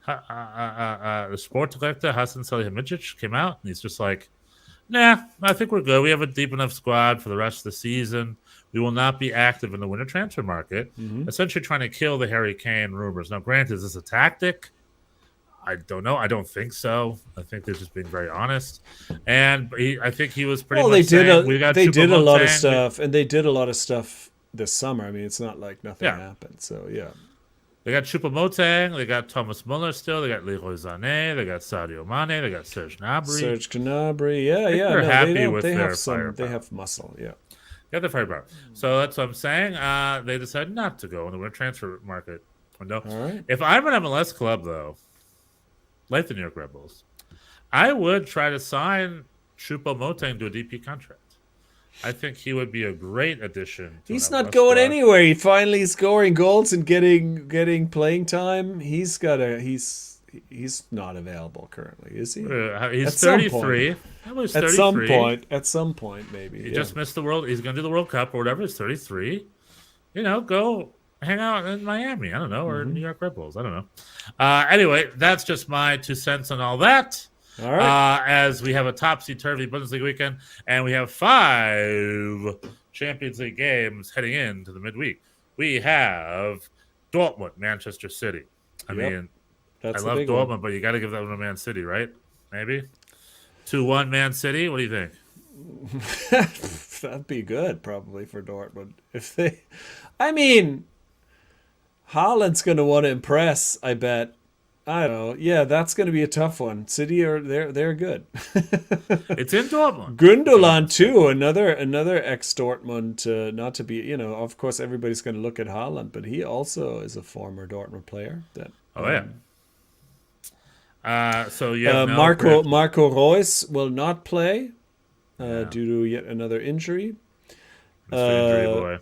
the sport director, Hasan Salihamidzic, came out and he's just like, nah, I think we're good. We have a deep enough squad for the rest of the season. We will not be active in the winter transfer market, essentially trying to kill the Harry Kane rumors. Now, granted, is this a tactic? I don't know. I don't think so. I think they're just being very honest. And I think he was pretty much saying, they did a lot of Choupo-Moting. stuff, and they did a lot of stuff this summer. I mean, it's not like nothing Yeah. happened. So, yeah. They got Choupo-Moting, they got Thomas Muller still, they got Leroy Sané, they got Sadio Mane, they got Serge Gnabry. Serge Gnabry, yeah. they're happy with they their have some. firepower. They have muscle, yeah. Yeah, they're firepower. So that's what I'm saying. They decided not to go in the winter transfer market window. All right. If I'm an MLS club, though, like the New York Red Bulls, I would try to sign Choupo-Moting to a DP contract. I think he would be a great addition. He's not going anywhere. He finally is scoring goals and getting playing time. He's not available currently, is he? He's At some 33. He's 33. At some point, maybe. He just missed the World. He's going to do the World Cup or whatever. He's 33. Go hang out in Miami. I don't know, or New York Red Bulls. I don't know. Anyway, that's just my 2 cents on all that. All right. As we have a topsy-turvy Bundesliga weekend, and we have 5 Champions League games heading into the midweek. We have Dortmund, Manchester City. I mean, That's I the love big Dortmund, one. but you got to give that one to Man City, right? Maybe 2-1 Man City. What do you think? That'd be good, probably, for Dortmund. I mean, Haaland's going to want to impress, I bet. I don't know. Yeah, that's going to be a tough one. City they're good. It's in Dortmund. Gundogan too, another ex-Dortmund. Not to be, of course, everybody's going to look at Haaland, but he also is a former Dortmund player. So you have Marco Reus will not play due to yet another injury. Injury boy.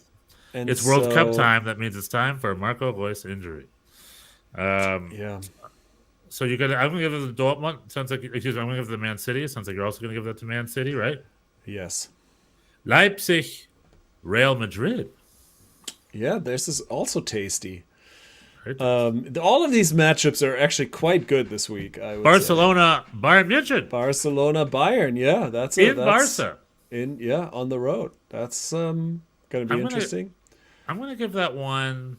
And It's World Cup time. That means it's time for Marco Reus injury. Yeah. So I'm going to give it to Dortmund. Sounds like, excuse me, I'm going to give it to Man City. Sounds like you're also going to give that to Man City, right? Yes. Leipzig, Real Madrid. Yeah, this is also tasty. Right? All of these matchups are actually quite good this week. I would Barcelona, Bayern München. say. Barcelona, Bayern. Yeah, that's Barca. On the road. That's going to be interesting. I'm going to give that one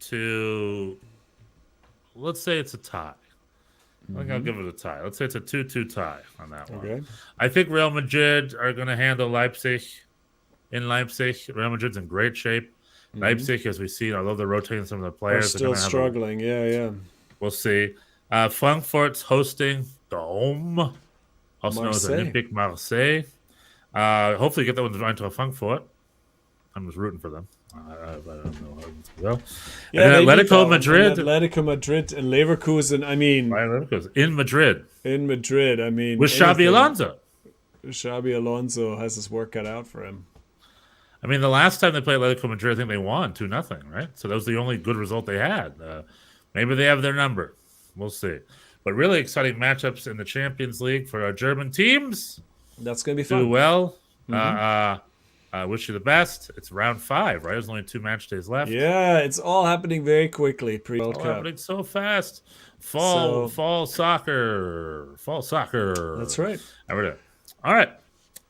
to, let's say it's a tie. I think I'll give it a tie. Let's say it's a 2-2 tie on that one. Okay. I think Real Madrid are going to handle Leipzig in Leipzig. Real Madrid's in great shape. Leipzig, as we see, although they're rotating some of the They're players, still struggling. Yeah. we'll see. Frankfurt's hosting Dome, also known as Marseille. Olympique Marseille. Hopefully get that one to Frankfurt. I'm just rooting for them. I don't know how it's going to go. Yeah, and Atletico Madrid. Atletico Madrid and Leverkusen. I mean, in Madrid. In Madrid. I mean, with Xabi Alonso. Xabi Alonso has his work cut out for him. I mean, the last time they played Atletico Madrid, I think they won 2-0, right? So that was the only good result they had. Maybe they have their number. We'll see. But really exciting matchups in the Champions League for our German teams. That's going to be fun. Do well. Wish you the best. It's round 5, right? There's only 2 match days left. Yeah, it's all happening very quickly. Pre-World Cup. Happening so fast. Fall soccer. That's right. All right.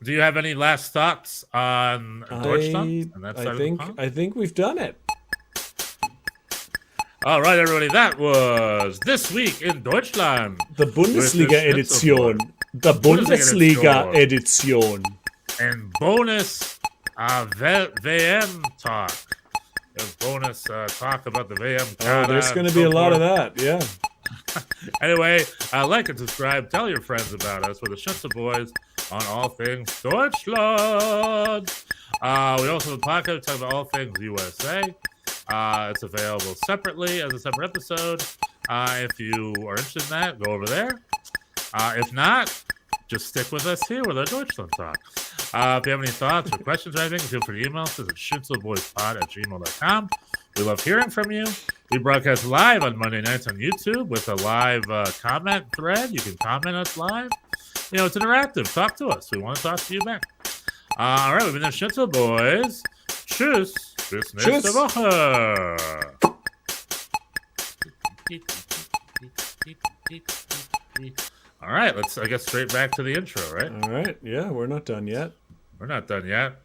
Do you have any last thoughts on Deutschland? I think we've done it. All right, everybody. That was This Week in Deutschland. The Bundesliga Edition. The Bundesliga Edition. And bonus WM talk. Bonus talk about the WM. There's going to be a lot of that, yeah. Anyway, like and subscribe. Tell your friends about us. We're the Schnitzel Boys on all things Deutschland. We also have a podcast talking about all things USA. It's available separately as a separate episode. If you are interested in that, go over there. If not, just stick with us here with our Deutschland talk. If you have any thoughts or questions or anything, feel free to email us at schnitzelboyspod@gmail.com. We love hearing from you. We broadcast live on Monday nights on YouTube with a live comment thread. You can comment us live. You know, it's interactive. Talk to us. We want to talk to you back. All right, we've been the Schnitzel Boys. Tschüss. Bis nächste Woche. All right, let's, I guess, straight back to the intro, right? All right. Yeah, we're not done yet. We're not done yet.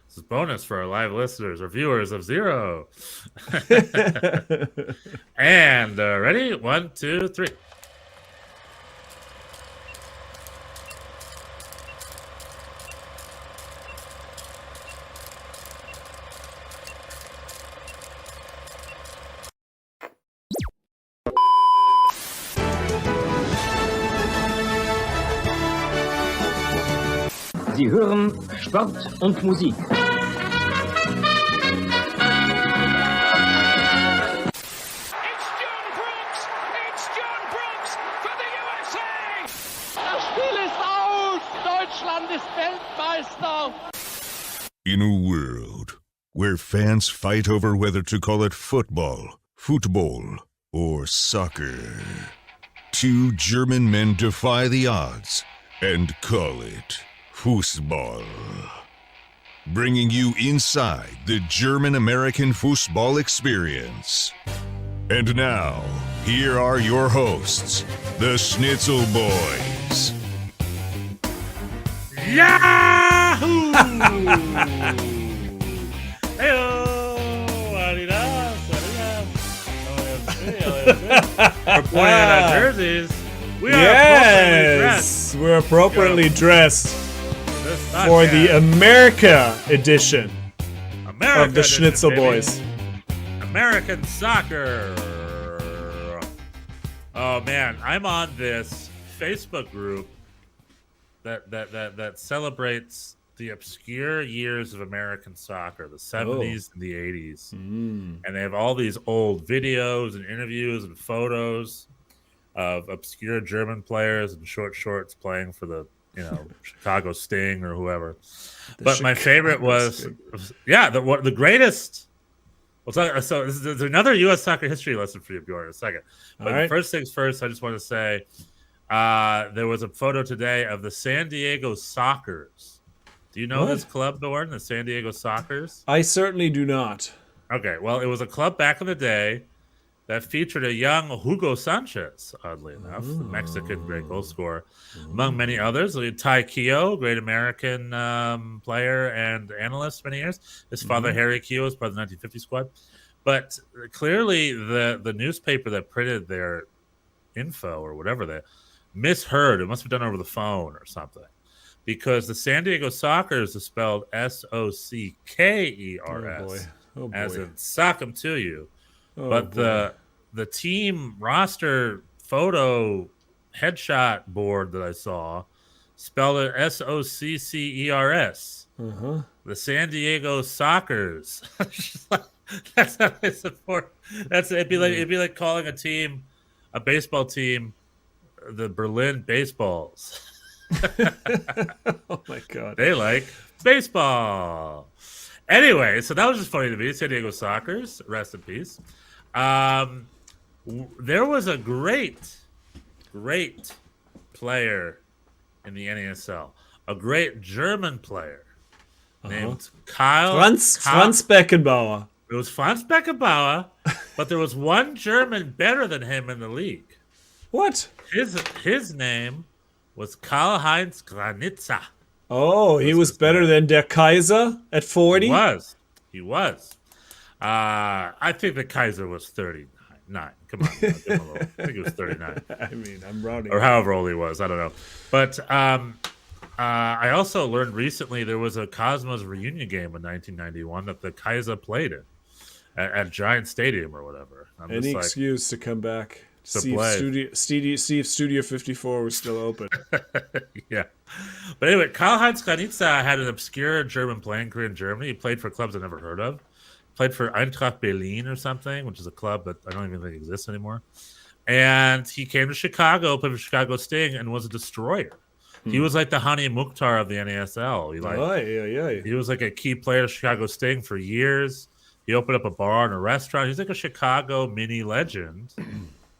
This is bonus for our live listeners or viewers of 0. And ready? 1, 2, 3. Sie hören Sport und Musik. It's John Brooks for the USA! Das Spiel ist aus! Deutschland ist Weltmeister! In a world where fans fight over whether to call it football, or soccer, 2 German men defy the odds and call it Fußball. Bringing you inside the German-American football experience. And now, here are your hosts, the Schnitzel Boys. Yahoo! Heyo! We're pointing at our jerseys. We are appropriately dressed. We're appropriately dressed for the America edition of the Schnitzel Boys. American soccer. Oh man, I'm on this Facebook group that celebrates the obscure years of American soccer, the 70s and the 80s. And they have all these old videos and interviews and photos of obscure German players in short shorts playing for the, Chicago Sting or whoever. But my favorite was, the greatest. So there's another U.S. soccer history lesson for you, Bjorn, in a second. But first things first, I just want to say there was a photo today of the San Diego Sockers. Do you know this club, Bjorn, the San Diego Sockers? I certainly do not. Okay, well, it was a club back in the day that featured a young Hugo Sanchez, oddly enough, the Mexican great goal scorer, among many others. Ty Keogh, great American player and analyst many years. His father, Harry Keogh, was part of the 1950 squad. But clearly the newspaper that printed their info or whatever, they misheard. It must have been done over the phone or something. Because the San Diego Sockers is spelled Sockers, as in sock 'em to you. But the team roster photo headshot board that I saw spelled it Soccers. The San Diego Sockers. That's how they support. It'd be like calling a baseball team, the Berlin Baseballs. Oh my God. They like baseball. Anyway, so that was just funny to me. San Diego Sockers, rest in peace. There was a great player in the NASL, a great German player named Franz Beckenbauer. It was Franz Beckenbauer, but there was one German better than him in the league. What? His name was Karl-Heinz Granitza. Oh, he was better than Der Kaiser at 40? He was. I think the Kaiser was 39. Come on. Give him a little. I think he was 39. I mean, I'm rounding. Or however old he was. I don't know. But I also learned recently there was a Cosmos reunion game in 1991 that the Kaiser played in at Giant Stadium or whatever. Any excuse to come back. See if Studio 54 was still open. Yeah. But anyway, Karl-Heinz Granitza had an obscure German playing career in Germany. He played for clubs I never heard of. Played for Eintracht Berlin or something, which is a club that I don't even think exists anymore. And he came to Chicago, played for Chicago Sting, and was a destroyer. He was like the Hani Mukhtar of the NASL. He was like a key player of Chicago Sting for years. He opened up a bar and a restaurant. He's like a Chicago mini legend.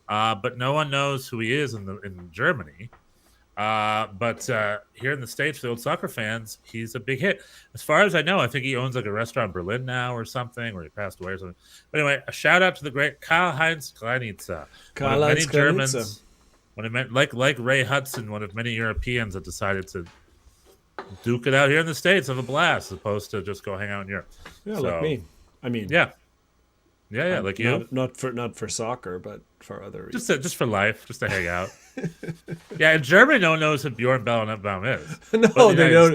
But no one knows who he is in Germany. But here in the States, for the old soccer fans, he's a big hit. As far as I know, I think he owns like a restaurant in Berlin now or something, or he passed away or something. But anyway, a shout out to the great Karl-Heinz Granitza. Karl-Heinz Granitza. Like Ray Hudson, one of many Europeans that decided to duke it out here in the States, have a blast, as opposed to just go hang out in Europe. Yeah, like me. I mean, yeah, like you. Not for soccer, but for other reasons. Just for life, just to hang out. Yeah, in Germany, no one knows who Bjorn Bellenbaum is. No, they don't.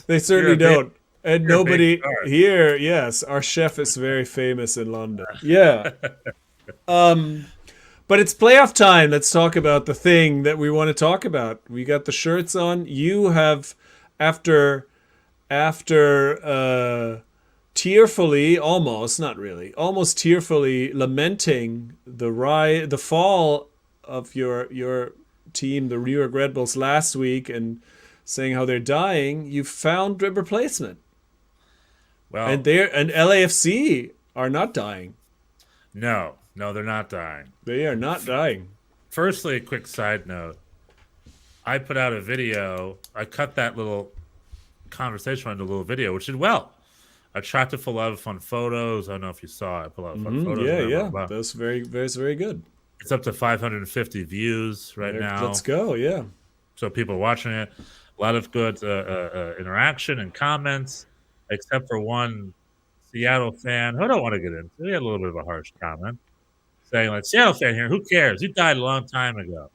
They certainly don't. And nobody here, yes, our chef is very famous in London. Yeah. But it's playoff time. Let's talk about the thing that we want to talk about. We got the shirts on. You have, after tearfully, almost tearfully lamenting the fall of your team, the New York Red Bulls, last week, and saying how they're dying, you found a replacement. Well, and LAFC are not dying. No, they're not dying. They are not dying. Firstly, a quick side note. I put out a video. I cut that little conversation into a little video, which did well. I tried to pull out fun photos. I don't know if you saw it. I put out fun photos. Yeah. That's very good. It's up to 550 views right now. Let's go, yeah. So people watching it. A lot of good interaction and comments, except for one Seattle fan who I don't want to get into. He had a little bit of a harsh comment saying, like, Seattle fan here, who cares? You died a long time ago.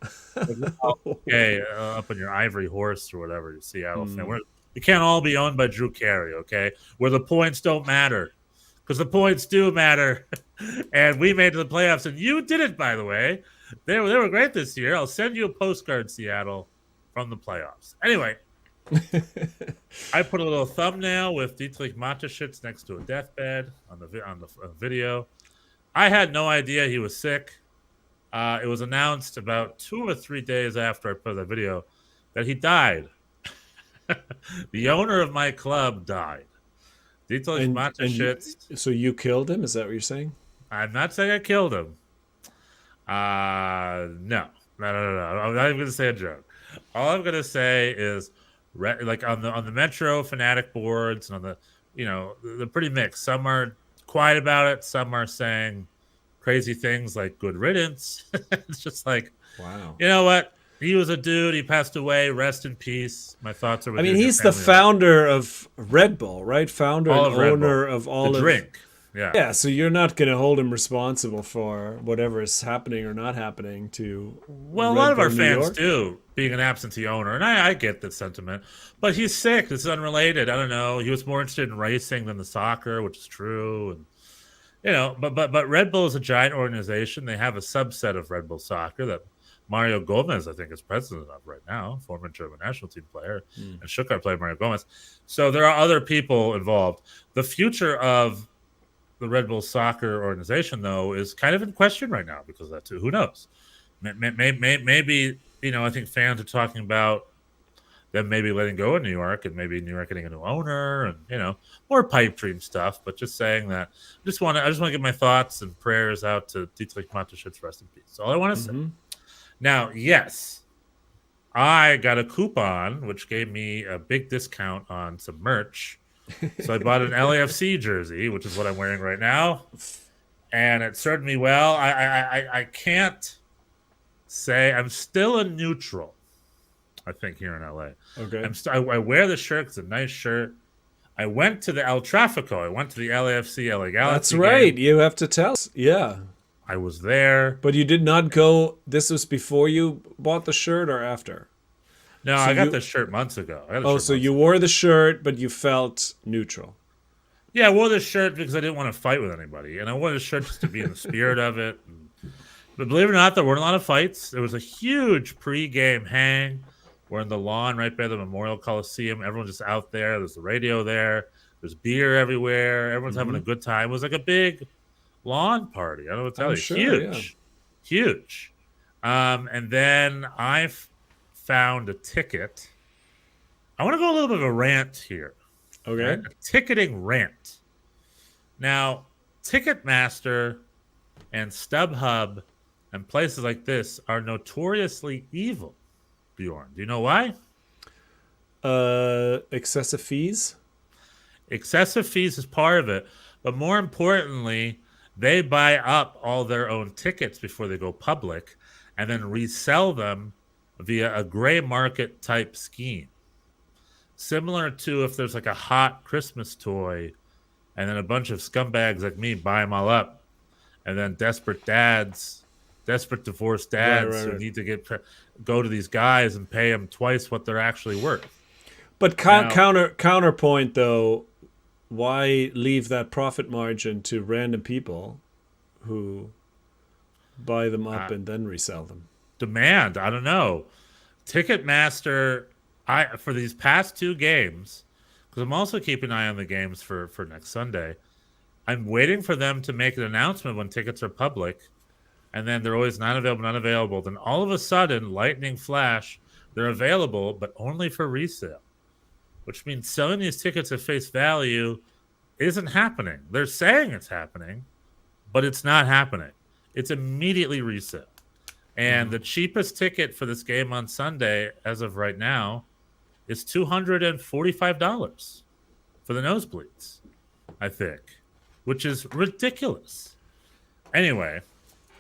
Okay, up on your ivory horse or whatever, you Seattle fan. We can't all be owned by Drew Carey, okay? Where the points don't matter. Because the points do matter. And we made it to the playoffs, and you did it, by the way. They were great this year. I'll send you a postcard, Seattle, from the playoffs. Anyway, I put a little thumbnail with Dietrich Mateschitz next to a deathbed on the video. I had no idea he was sick. It was announced about 2 or 3 days after I put that video that he died. The owner of my club died. Dietrich Mateschitz. So you killed him? Is that what you're saying? I'm not saying I killed him. No. I'm not even going to say a joke. All I'm going to say is, like on the Metro Fanatic boards and on the, they're pretty mixed. Some are quiet about it. Some are saying crazy things like "good riddance." It's just like, wow. You know what? He was a dude. He passed away. Rest in peace. My thoughts are with you. I mean, he's the founder of Red Bull, right? Founder and owner of all the drink. Yeah. Yeah, so you're not going to hold him responsible for whatever is happening or not happening to Well, a lot of our fans do, being an absentee owner, and I get that sentiment. But he's sick. This is unrelated. I don't know. He was more interested in racing than the soccer, which is true. And but Red Bull is a giant organization. They have a subset of Red Bull Soccer that Mario Gomez, I think, is president of right now, former German national team player, and Stuttgart player Mario Gomez. So there are other people involved. The future of the Red Bull soccer organization, though, is kind of in question right now because of that too. Who knows? Maybe, I think fans are talking about them maybe letting go in New York and maybe New York getting a new owner and, more pipe dream stuff. But just saying that, I just want to get my thoughts and prayers out to Dietrich Mateschitz, rest in peace. That's all I want to say. Now, yes, I got a coupon, which gave me a big discount on some merch. So I bought an LAFC jersey, which is what I'm wearing right now. And it served me well. I can't say I'm still a neutral, I think, here in LA. Okay. I wear the shirt. It's a nice shirt. I went to the El Tráfico. I went to the LAFC LA Galaxy. That's right. game. You have to tell us. Yeah. I was there. But you did not go. This was before you bought the shirt or after? No, So I got this shirt months ago. So you wore the shirt, but you felt neutral. Yeah, I wore this shirt because I didn't want to fight with anybody. And I wore this shirt just to be in the spirit of it. But believe it or not, there weren't a lot of fights. There was a huge pre-game hang. We're in the lawn right by the Memorial Coliseum. Everyone's just out there. There's the radio there. There's beer everywhere. Everyone's having a good time. It was like a big lawn party. I don't know what to tell you. Sure, Huge. And then I found a ticket. I want to go a little bit of a rant here. Okay. Right? A ticketing rant. Now, Ticketmaster and StubHub and places like this are notoriously evil, Bjorn. Do you know why? Excessive fees? Excessive fees is part of it. But more importantly, they buy up all their own tickets before they go public and then resell them via a gray market type scheme. Similar to if there's like a hot Christmas toy and then a bunch of scumbags like me buy them all up, and then desperate divorced dads who need to go to these guys and pay them twice what they're actually worth. But counterpoint, though, why leave that profit margin to random people who buy them up and then resell them? Demand, I don't know. Ticketmaster, for these past two games, because I'm also keeping an eye on the games for next Sunday, I'm waiting for them to make an announcement when tickets are public, and then they're always not available. Then all of a sudden, lightning flash, they're available, but only for resale, which means selling these tickets at face value isn't happening. They're saying it's happening, but it's not happening. It's immediately resale. And the cheapest ticket for this game on Sunday, as of right now, is $245 for the nosebleeds, I think, which is ridiculous. Anyway,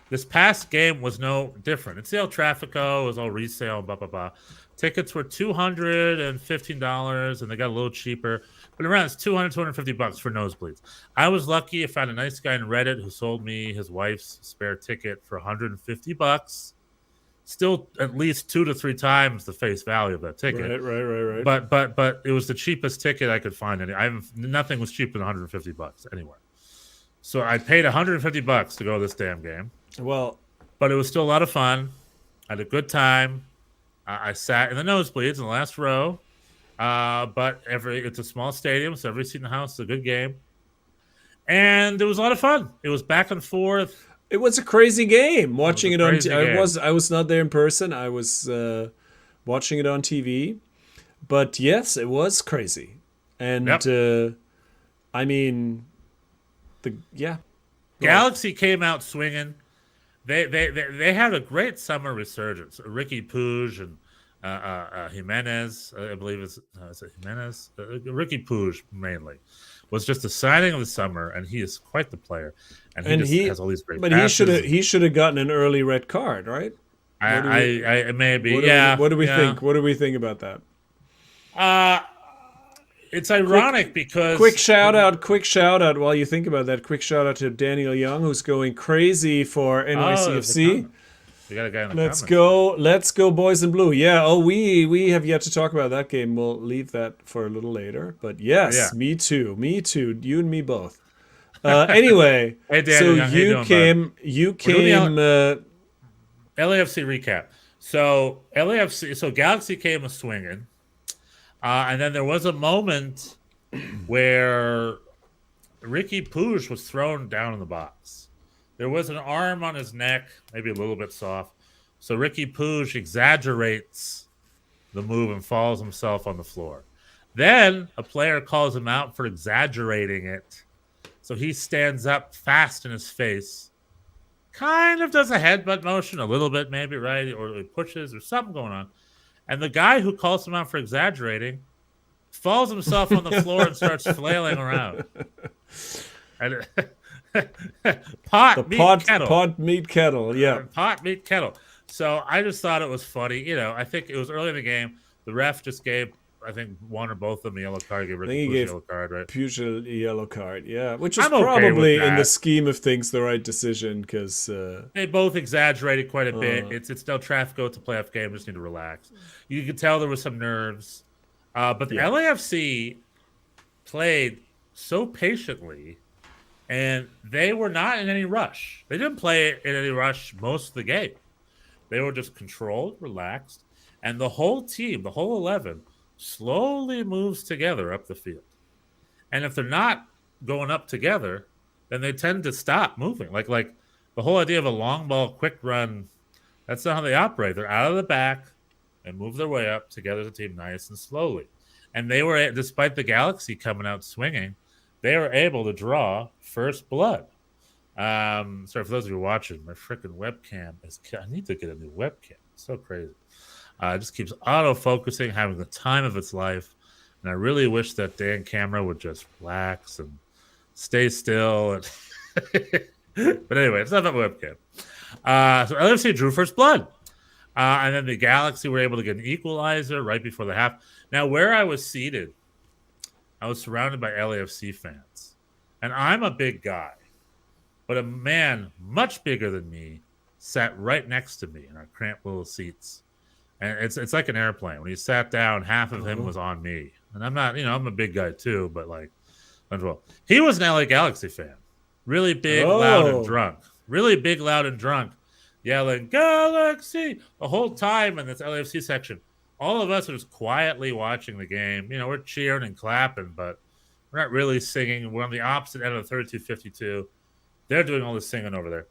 this past game was no different. It's the El Tráfico. It was all resale, blah, blah, blah. Tickets were $215, and they got a little cheaper. But around it's $250 for nosebleeds. I was lucky. I found a nice guy in Reddit who sold me his wife's spare ticket for $150. Still at least 2 to 3 times the face value of that ticket. Right. But it was the cheapest ticket I could find. Nothing was cheaper than $150 anywhere. So I paid $150 to go to this damn game. Well, but it was still a lot of fun. I had a good time. I sat in the nosebleeds in the last row. But it's a small stadium, so every seat in the house is a good game. And it was a lot of fun. It was back and forth. It was a crazy game. Watching it on game. I was not there in person. I was watching it on TV. But yes, it was crazy. And I mean, Galaxy came out swinging. They had a great summer resurgence. Ricky Puig and Jimenez, I believe is it Jimenez? Ricky Puig mainly was just the signing of the summer, and he is quite the player. And he has all these great. But passes. he should have gotten an early red card, right? I maybe What do we think? What do we think about that? It's ironic because quick shout out while you think about that. Quick shout out to Daniel Young, who's going crazy for NYCFC. We got a guy in the Let's comments. go, boys in blue. Yeah. Oh, we have yet to talk about that game. We'll leave that for a little later. But yes, me too. You and me both. Anyway, hey, Daniel, so you came. LAFC recap. So LAFC, so Galaxy came a swinging, and then there was a moment where Ricky Puig was thrown down in the box. There was an arm on his neck, maybe a little bit soft. So Ricky Puig exaggerates the move and falls himself on the floor. Then a player calls him out for exaggerating it. So he stands up fast in his face, kind of does a headbutt motion, a little bit maybe, right? Or he pushes or something going on. And the guy who calls him out for exaggerating falls himself on the floor and starts flailing around. And pot meet kettle. Yeah. Pot meet kettle. So I just thought it was funny. You know, I think it was early in the game. The ref just gave, I think, one or both of them a yellow card. Gave Ricky Puig a yellow card, right? Puig a yellow card, yeah. Which is probably, in the scheme of things, the right decision because... they both exaggerated quite a bit. It's no traffic. It's a playoff game. Just need to relax. You could tell there was some nerves. But the LAFC played so patiently, and they were not in any rush. They didn't play in any rush most of the game. They were just controlled, relaxed, and the whole team, the whole 11, slowly moves together up the field. And if they're not going up together, then they tend to stop moving. Like the whole idea of a long ball, quick run, that's not how they operate. They're out of the back and move their way up together as a team nice and slowly. And they were, despite the Galaxy coming out swinging, they were able to draw first blood. Sorry, for those of you watching, my freaking webcam I need to get a new webcam. It's so crazy. It just keeps auto-focusing, having the time of its life. And I really wish that Dan Camera would just relax and stay still. And but anyway, it's not a webcam. So LAFC drew first blood. And then the Galaxy were able to get an equalizer right before the half. Now, where I was seated, I was surrounded by LAFC fans. And I'm a big guy. But a man much bigger than me sat right next to me in our cramped little seats. And it's like an airplane. When he sat down, half of him was on me. And I'm not, I'm a big guy too, but like, well, he was an LA Galaxy fan. Really big, loud, and drunk. Really big, loud, and drunk. Yelling, Galaxy! The whole time in this LAFC section. All of us are just quietly watching the game. We're cheering and clapping, but we're not really singing. We're on the opposite end of the 32-52. They're doing all the singing over there.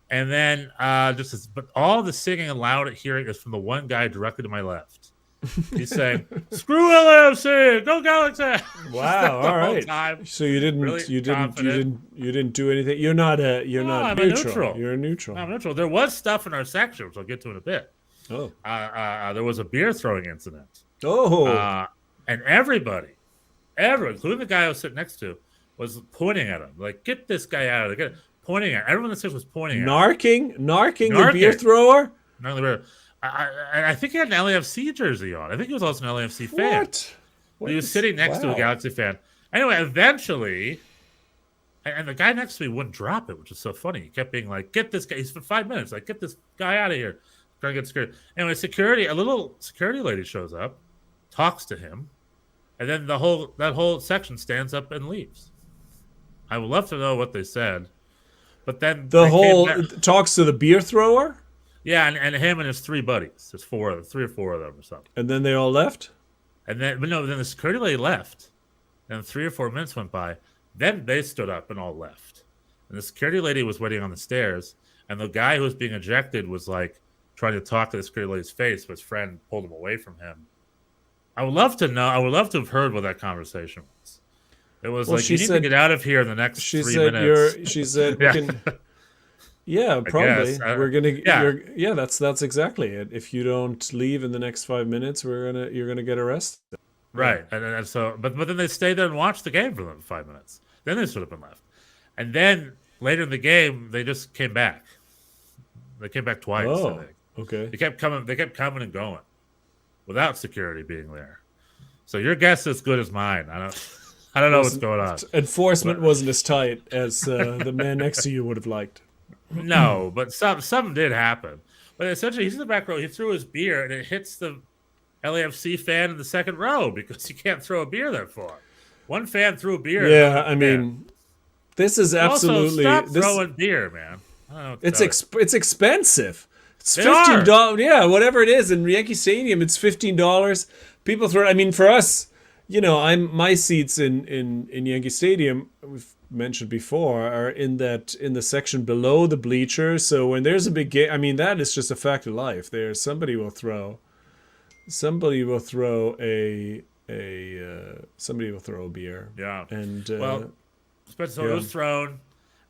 And then but all the singing and loud hearing is from the one guy directly to my left. He's saying, "Screw LAFC, go Galaxy!" Wow, all right. Time. So you didn't do anything. You're not neutral. You're a neutral. I'm neutral. There was stuff in our section, which I'll get to in a bit. Oh. There was a beer throwing incident. Oh. And everyone, including the guy I was sitting next to, was pointing at him. Like, get this guy out of there. Pointing at him. Everyone in the section was pointing at him. Narking the beer thrower? I think he had an LAFC jersey on. I think he was also an LAFC fan. What? He was sitting next to a Galaxy fan. Anyway, eventually, and the guy next to me wouldn't drop it, which is so funny. He kept being like, get this guy. He's for 5 minutes. Like, get this guy out of here. Trying to get scared. Anyway, a little security lady shows up, talks to him, and then that whole section stands up and leaves. I would love to know what they said. But then talks to the beer thrower? Yeah, and him and his three buddies. There's three or four of them or something. And then they all left? Then the security lady left. And 3 or 4 minutes went by. Then they stood up and all left. And the security lady was waiting on the stairs. And the guy who was being ejected was like trying to talk to the security lady's face, but his friend pulled him away from him. I would love to know. I would love to have heard what that conversation was. It was you need to get out of here in the next 3 minutes. She said, yeah, probably. We're gonna. That's exactly it. If you don't leave in the next 5 minutes, you're gonna get arrested. Right, and so, but then they stayed there and watched the game for them 5 minutes. Then they stood up and left, and then later in the game, they just came back. They came back twice. Oh, I think. Okay. They kept coming and going, without security being there. So your guess is as good as mine. I don't know what's going on. Enforcement wasn't as tight as the man next to you would have liked. No, but something did happen. But essentially, he's in the back row. He threw his beer, and it hits the LAFC fan in the second row because you can't throw a beer that far. One fan threw a beer. Yeah, I mean, this is absolutely... Also, stop throwing beer, man. I don't know it's expensive. It's $15. Yeah, whatever it is in Yankee Stadium, it's $15. People throw it. I mean, for us, my seats in Yankee Stadium, we've mentioned before, are in the section below the bleachers. So when there's a big game, I mean, that is just a fact of life. Somebody will throw a beer. Yeah. And Spencer, it was thrown,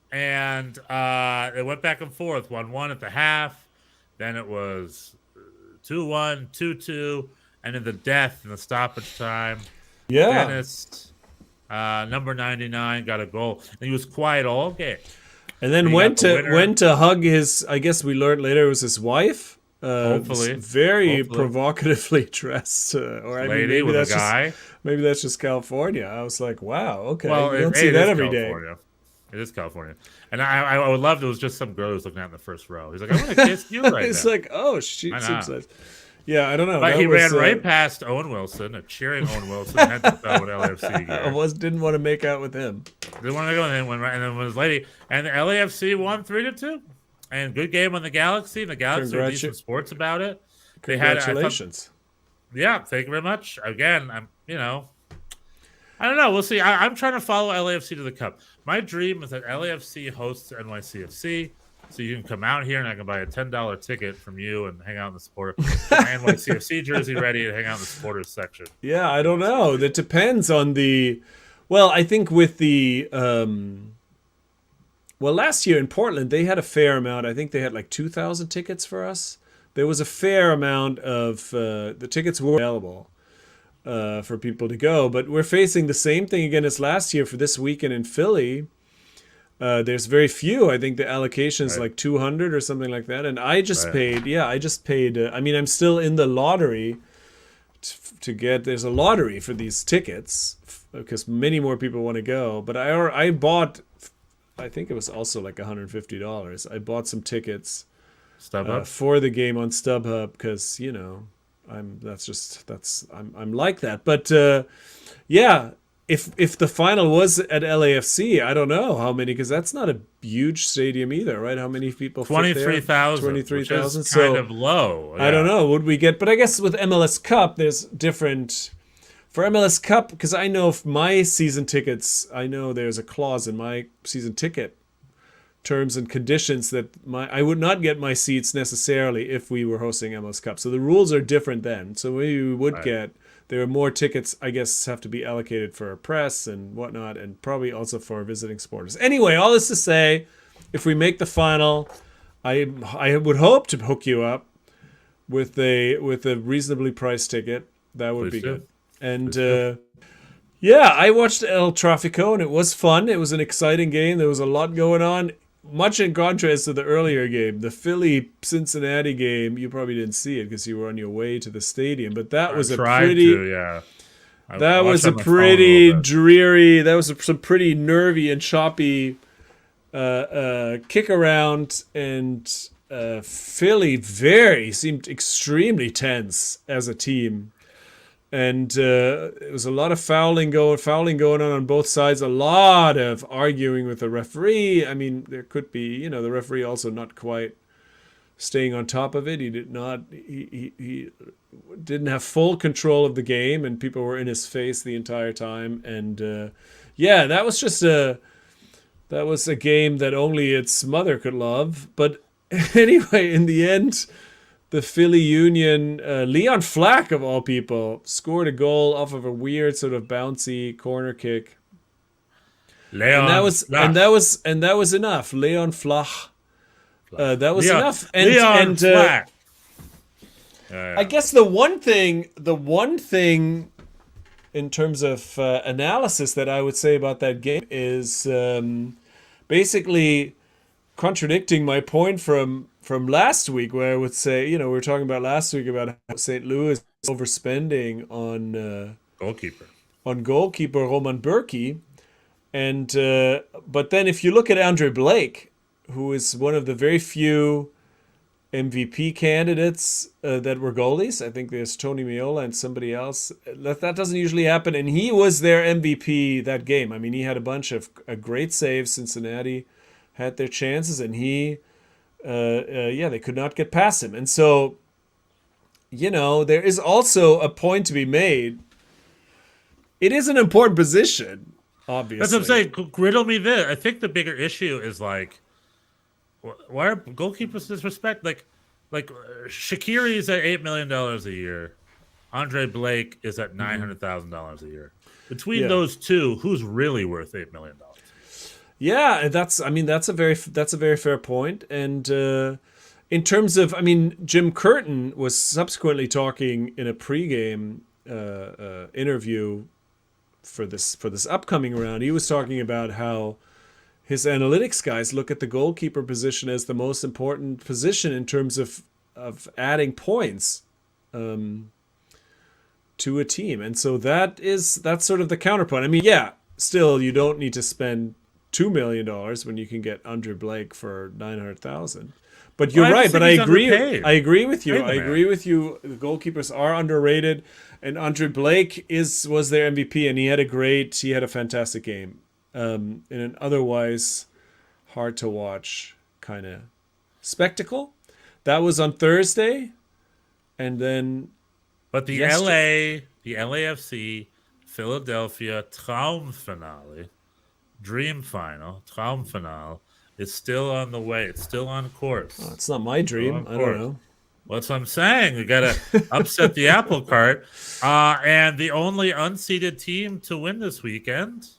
and it went back and forth. 1-1 at the half, then it was 2-1, 2-2, and in the death in the stoppage time, Dennis, number 99, got a goal, and he was quiet all game. And then went to hug his. I guess we learned later it was his wife. Hopefully, provocatively dressed, or I lady mean, maybe with that's a guy. Maybe that's just California. I was like, wow, okay, well, you don't see that every California. day. It is California, and I would love. It was just some girl who was looking at in the first row. He's like, "I'm gonna kiss you right It's now." like, oh, she seems like, yeah, I don't know. But he ran right past Owen Wilson, cheering Owen Wilson, head to toe with LAFC gear. I didn't want to make out with him. Didn't want to go, and then when his lady and the LAFC won 3-2, and good game on the Galaxy. And the Galaxy are decent sports about it. Congratulations. Yeah, thank you very much. Again, I don't know. We'll see. I'm trying to follow LAFC to the Cup. My dream is that LAFC hosts NYCFC, so you can come out here and I can buy a $10 ticket from you and hang out in the supporter. My NYCFC jersey ready and hang out in the supporters section. Yeah, I don't know. That depends on the. Well, I think with the. Well, last year in Portland, they had a fair amount. I think they had like 2,000 tickets for us. There was a fair amount of the tickets were available for people to go, but we're facing the same thing again as last year for this weekend in Philly. There's very few. I think the allocation is like 200 or something like that, and I just paid. Yeah, I just paid. I mean, I'm still in the lottery to get. There's a lottery for these tickets because many more people want to go. But I bought. I think it was also like $150. I bought some tickets. For the game on StubHub because I'm like that. But if the final was at LAFC, I don't know how many because that's not a huge stadium either, right? How many people? 23,000. 23,000. So kind of low. Yeah. I don't know. Would we get? But I guess with MLS Cup, there's different. For MLS Cup, because I know my season tickets, I know there's a clause in my season ticket terms and conditions that I would not get my seats necessarily if we were hosting MLS Cup. So the rules are different then. So maybe we would get, there are more tickets, I guess, have to be allocated for press and whatnot, and probably also for visiting supporters. Anyway, all this to say, if we make the final, I would hope to hook you up with a reasonably priced ticket. That would be good. And I watched El Tráfico and it was fun. It was an exciting game. There was a lot going on. Much in contrast to the earlier game, the Philly-Cincinnati game. You probably didn't see it because you were on your way to the stadium. But that was That was a pretty dreary. That was some pretty nervy and choppy kick around, and Philly seemed extremely tense as a team. And it was a lot of fouling going on both sides. A lot of arguing with the referee. I mean, there could be, the referee also not quite staying on top of it. He did not. He didn't have full control of the game, and people were in his face the entire time. And that was just a game that only its mother could love. But anyway, in the end, the Philly Union, Leon Flack of all people, scored a goal off of a weird sort of bouncy corner kick. And that was enough. Leon Flack. That was enough. And Flack. I guess the one thing in terms of analysis that I would say about that game is basically contradicting my point from last week, where I would say, we were talking about last week about how St. Louis is overspending on goalkeeper Roman Bürki, and but then if you look at Andre Blake, who is one of the very few MVP candidates that were goalies. I think there's Tony Meola and somebody else. That doesn't usually happen, and he was their MVP that game. I mean, he had a bunch of great saves. Cincinnati had their chances, and he they could not get past him. And so, there is also a point to be made. It is an important position, obviously. That's what I'm saying. Riddle me this. I think the bigger issue is like, why are goalkeepers disrespect? Like Shaqiri is at $8 million a year. Andre Blake is at $900,000 a year. Between those two, who's really worth $8 million? Yeah, that's a very fair point. And in terms of, Jim Curtin was subsequently talking in a pregame interview for this upcoming round. He was talking about how his analytics guys look at the goalkeeper position as the most important position in terms of adding points to a team. And so that's sort of the counterpoint. Still, you don't need to spend $2 million when you can get Andre Blake for $900,000. But you're right. But I agree. I agree with you. The goalkeepers are underrated, and Andre Blake was their MVP, and he had a fantastic game in an otherwise hard to watch kind of spectacle. That was on Thursday, and then. But the LAFC Philadelphia Traumfinale. Dream final, Traumfinale, is still on the way. It's still on course. Oh, it's not my dream. I don't know. Well, that's what I'm saying. We got to upset the apple cart. And the only unseeded team to win this weekend.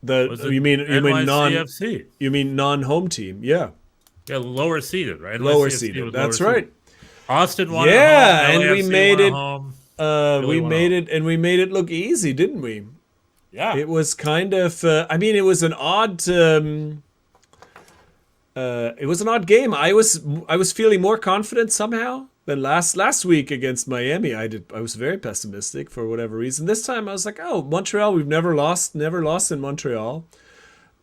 You mean non-home team? Yeah. Yeah, lower seeded, right? Lower seeded. That's right. Austin won. Yeah, at home. and we made it. We made it look easy, didn't we? Yeah, it was kind of. It was an odd. It was an odd game. I was feeling more confident somehow than last week against Miami. I was very pessimistic for whatever reason. This time I was like, oh, Montreal. We've never lost in Montreal,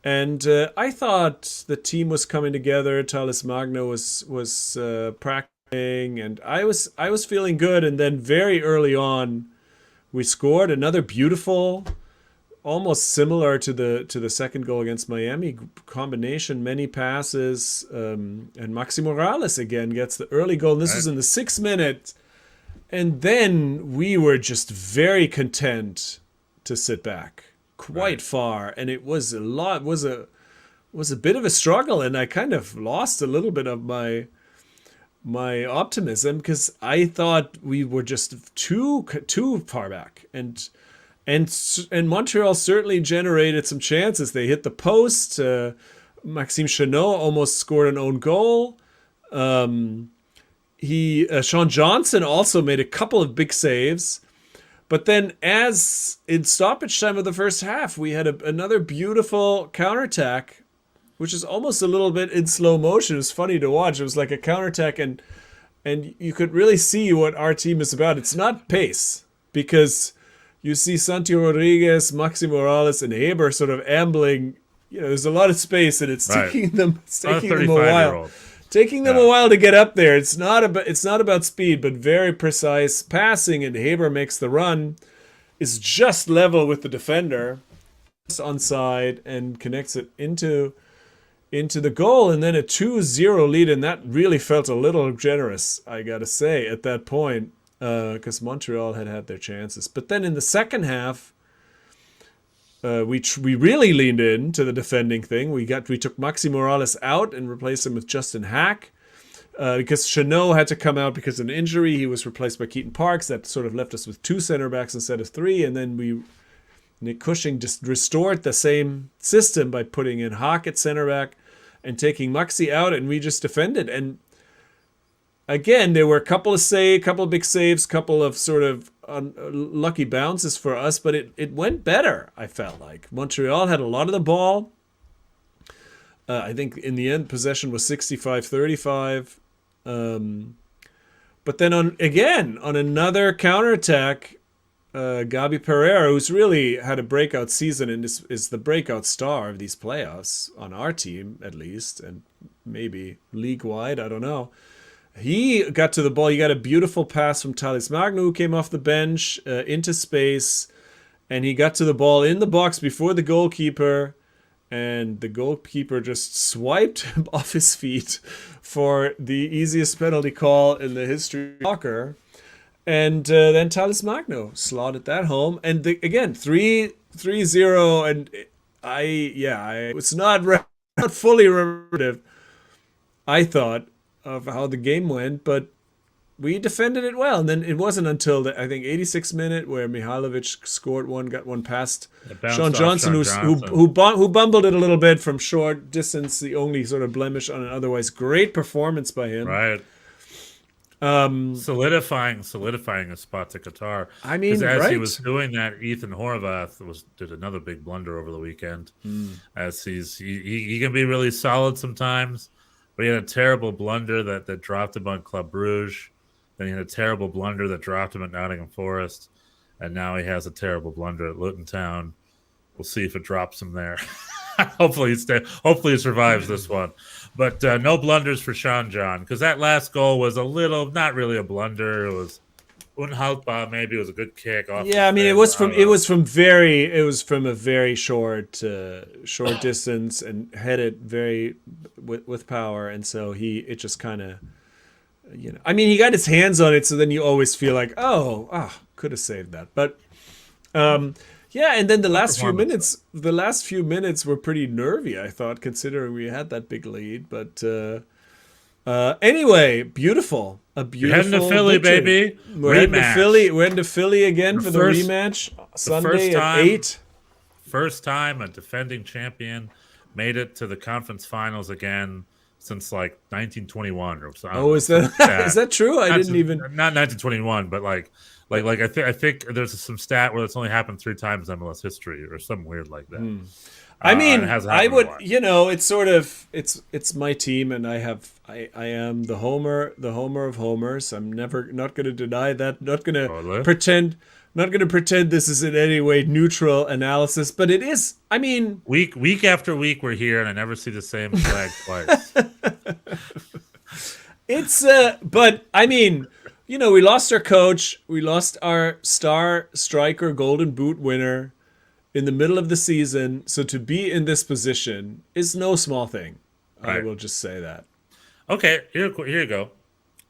and I thought the team was coming together. Thales Magno was practicing, and I was feeling good. And then very early on, we scored another beautiful. Almost similar to the second goal against Miami combination, many passes, and Maxi Morales again gets the early goal. And this was in the 6th minute, and then we were just very content to sit back quite far, and it was a bit of a struggle, and I kind of lost a little bit of my optimism because I thought we were just too far back And Montreal certainly generated some chances. They hit the post. Maxime Chanot almost scored an own goal. Sean Johnson also made a couple of big saves. But then as in stoppage time of the first half, we had another beautiful counterattack, which is almost a little bit in slow motion. It was funny to watch. It was like a counterattack, and you could really see what our team is about. It's not pace, because you see Santi Rodriguez, Maxi Morales, and Haber sort of ambling. There's a lot of space, and it's taking them a while. Taking them a while to get up there. It's not about speed, but very precise passing. And Haber makes the run, is just level with the defender, just onside, and connects it into the goal. And then a 2-0 lead, and that really felt a little generous, I gotta say, at that point. Because Montreal had their chances. But then in the second half, we really leaned into the defending thing. We took Maxi Morales out and replaced him with Justin Hack. Because Chanot had to come out because of an injury. He was replaced by Keaton Parks. That sort of left us with 2 center backs instead of 3. And then Nick Cushing just restored the same system by putting in Hack at center back and taking Maxi out, and we just defended. And again, there were a couple of big saves, couple of sort of lucky bounces for us, but it went better, I felt like. Montreal had a lot of the ball. I think in the end, possession was 65-35. But then on another counterattack, Gabi Pereira, who's really had a breakout season and is the breakout star of these playoffs, on our team at least, and maybe league-wide, I don't know. He got to the ball. He got a beautiful pass from Thales Magno, who came off the bench into space, and he got to the ball in the box before the goalkeeper, and the goalkeeper just swiped him off his feet for the easiest penalty call in the history of soccer. And then Thales Magno slotted that home. And again, 3-0. And it's not fully representative, I thought, of how the game went. But we defended it well. And then it wasn't until the, I think, 86th minute where Mihailovic scored one, got one past Sean Johnson, who bumbled it a little bit from short distance, the only sort of blemish on an otherwise great performance by him. Right. Solidifying a spot to Qatar. I mean, as he was doing that, Ethan Horvath did another big blunder over the weekend. As he can be really solid sometimes, but he had a terrible blunder that dropped him on Club Brugge. Then he had a terrible blunder that dropped him at Nottingham Forest, and now he has a terrible blunder at Luton Town. We'll see if it drops him there. Hopefully he survives this one. But no blunders for Sean John, because that last goal was not really a blunder. It was unhaltbar. Maybe it was a good kick off. Yeah, I mean, it was from a very short distance and headed very with power, and so it just kind of, I mean, he got his hands on it, so then you always feel like, could have saved that, but. Yeah, and then the last few minutes were pretty nervy, I thought, considering we had that big lead. But anyway, beautiful. A beautiful. We're heading to Philly, baby. We're heading to Philly again for the rematch Sunday at 8. First time a defending champion made it to the conference finals again since like 1921 or something. Oh, is that true? I didn't even. Not 1921, but like I think there's some stat where it's only happened 3 times in MLS history or something weird like that. I mean, I would, it's sort of it's my team, and I am the homer of homers. I'm not going to deny that. Not going to pretend this is in any way neutral analysis, but it is. I mean, week after week we're here, and I never see the same flag twice. It's but I mean. We lost our coach. We lost our star striker, Golden Boot winner in the middle of the season. So to be in this position is no small thing. Right. I will just say that. Okay, here you go.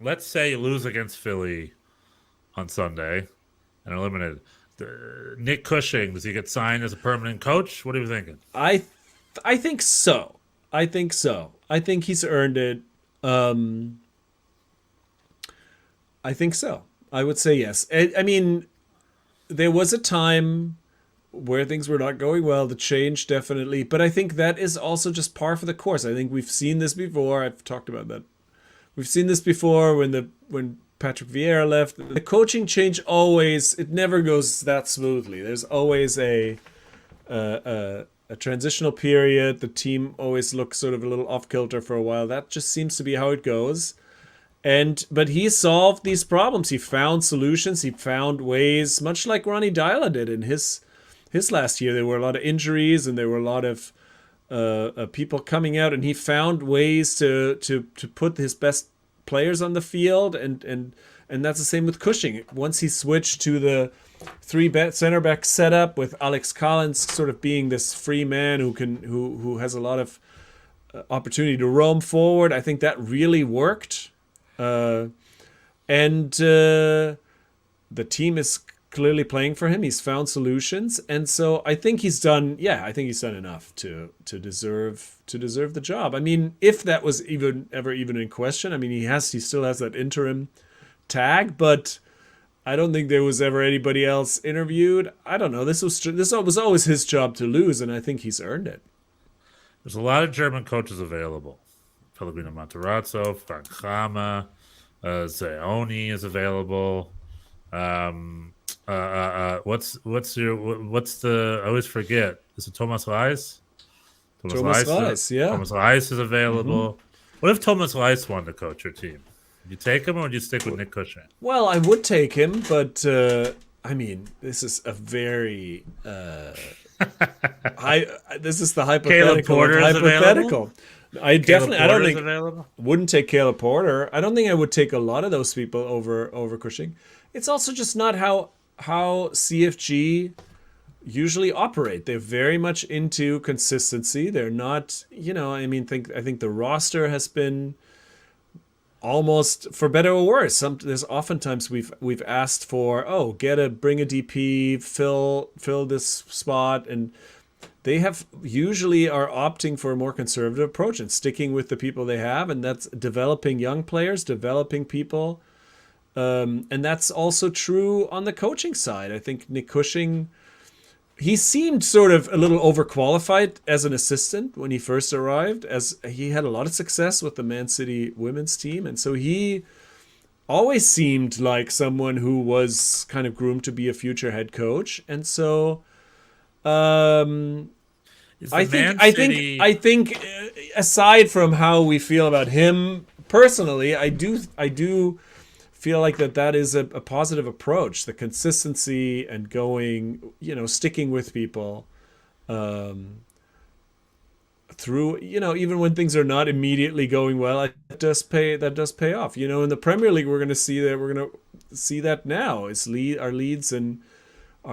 Let's say you lose against Philly on Sunday and eliminated. Nick Cushing, does he get signed as a permanent coach? What are you thinking? I think so. I think he's earned it. I think so. I would say yes. I mean, there was a time where things were not going well. The change definitely, but I think that is also just par for the course. I think we've seen this before. I've talked about that. We've seen this before when Patrick Vieira left. The coaching change it never goes that smoothly. There's always a transitional period. The team always looks sort of a little off kilter for a while. That just seems to be how it goes. But he solved these problems. He found solutions. He found ways, much like Ronny Deila did in his last year. There were a lot of injuries and there were a lot of people coming out, and he found ways to put his best players on the field. And that's the same with Cushing. Once he switched to the 3 center back setup with Alex Collins sort of being this free man who has a lot of opportunity to roam forward, I think that really worked. The team is clearly playing for him. He's found solutions, and so I think he's done. Yeah, I think he's done enough to deserve the job. I mean, if that was ever in question, I mean, he still has that interim tag, but I don't think there was ever anybody else interviewed. I don't know. This was always his job to lose, and I think he's earned it. There's a lot of German coaches available. Pellegrino Matarazzo, Frank Kramer, Zeoni is available. What's the? I always forget. Is it Thomas Reis? Thomas Reis, yeah. Thomas Reis is available. Mm-hmm. What if Thomas Reis wanted to coach your team? Would you take him, or would you stick with Nick Cushing? Well, I would take him, but I mean, this is a very this is the hypothetical. Hypothetical. I wouldn't take Caleb Porter. I don't think I would take a lot of those people over Cushing. It's also just not how CFG usually operate. They're very much into consistency. They're not, I think the roster has been almost, for better or worse. There's oftentimes we've asked for, bring a DP, fill this spot, and they have usually are opting for a more conservative approach and sticking with the people they have, and that's developing young players, developing people, and that's also true on the coaching side. I think Nick Cushing, he seemed sort of a little overqualified as an assistant when he first arrived, as he had a lot of success with the Man City women's team. And so he always seemed like someone who was kind of groomed to be a future head coach. And so I think aside from how we feel about him personally, I do feel like that is a positive approach, the consistency and going, sticking with people through, even when things are not immediately going well. That does pay off. In the Premier League, we're going to see that now. Is our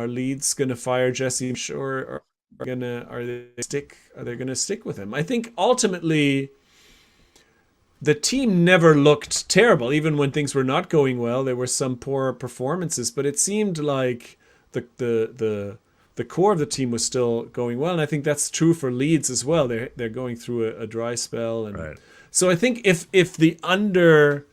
Leeds going to fire Jesse or are they going to stick with him? I think ultimately the team never looked terrible, even when things were not going well. There were some poor performances, but it seemed like the core of the team was still going well, and I think that's true for Leeds as well. They're going through a dry spell, and right. So I think if the underlying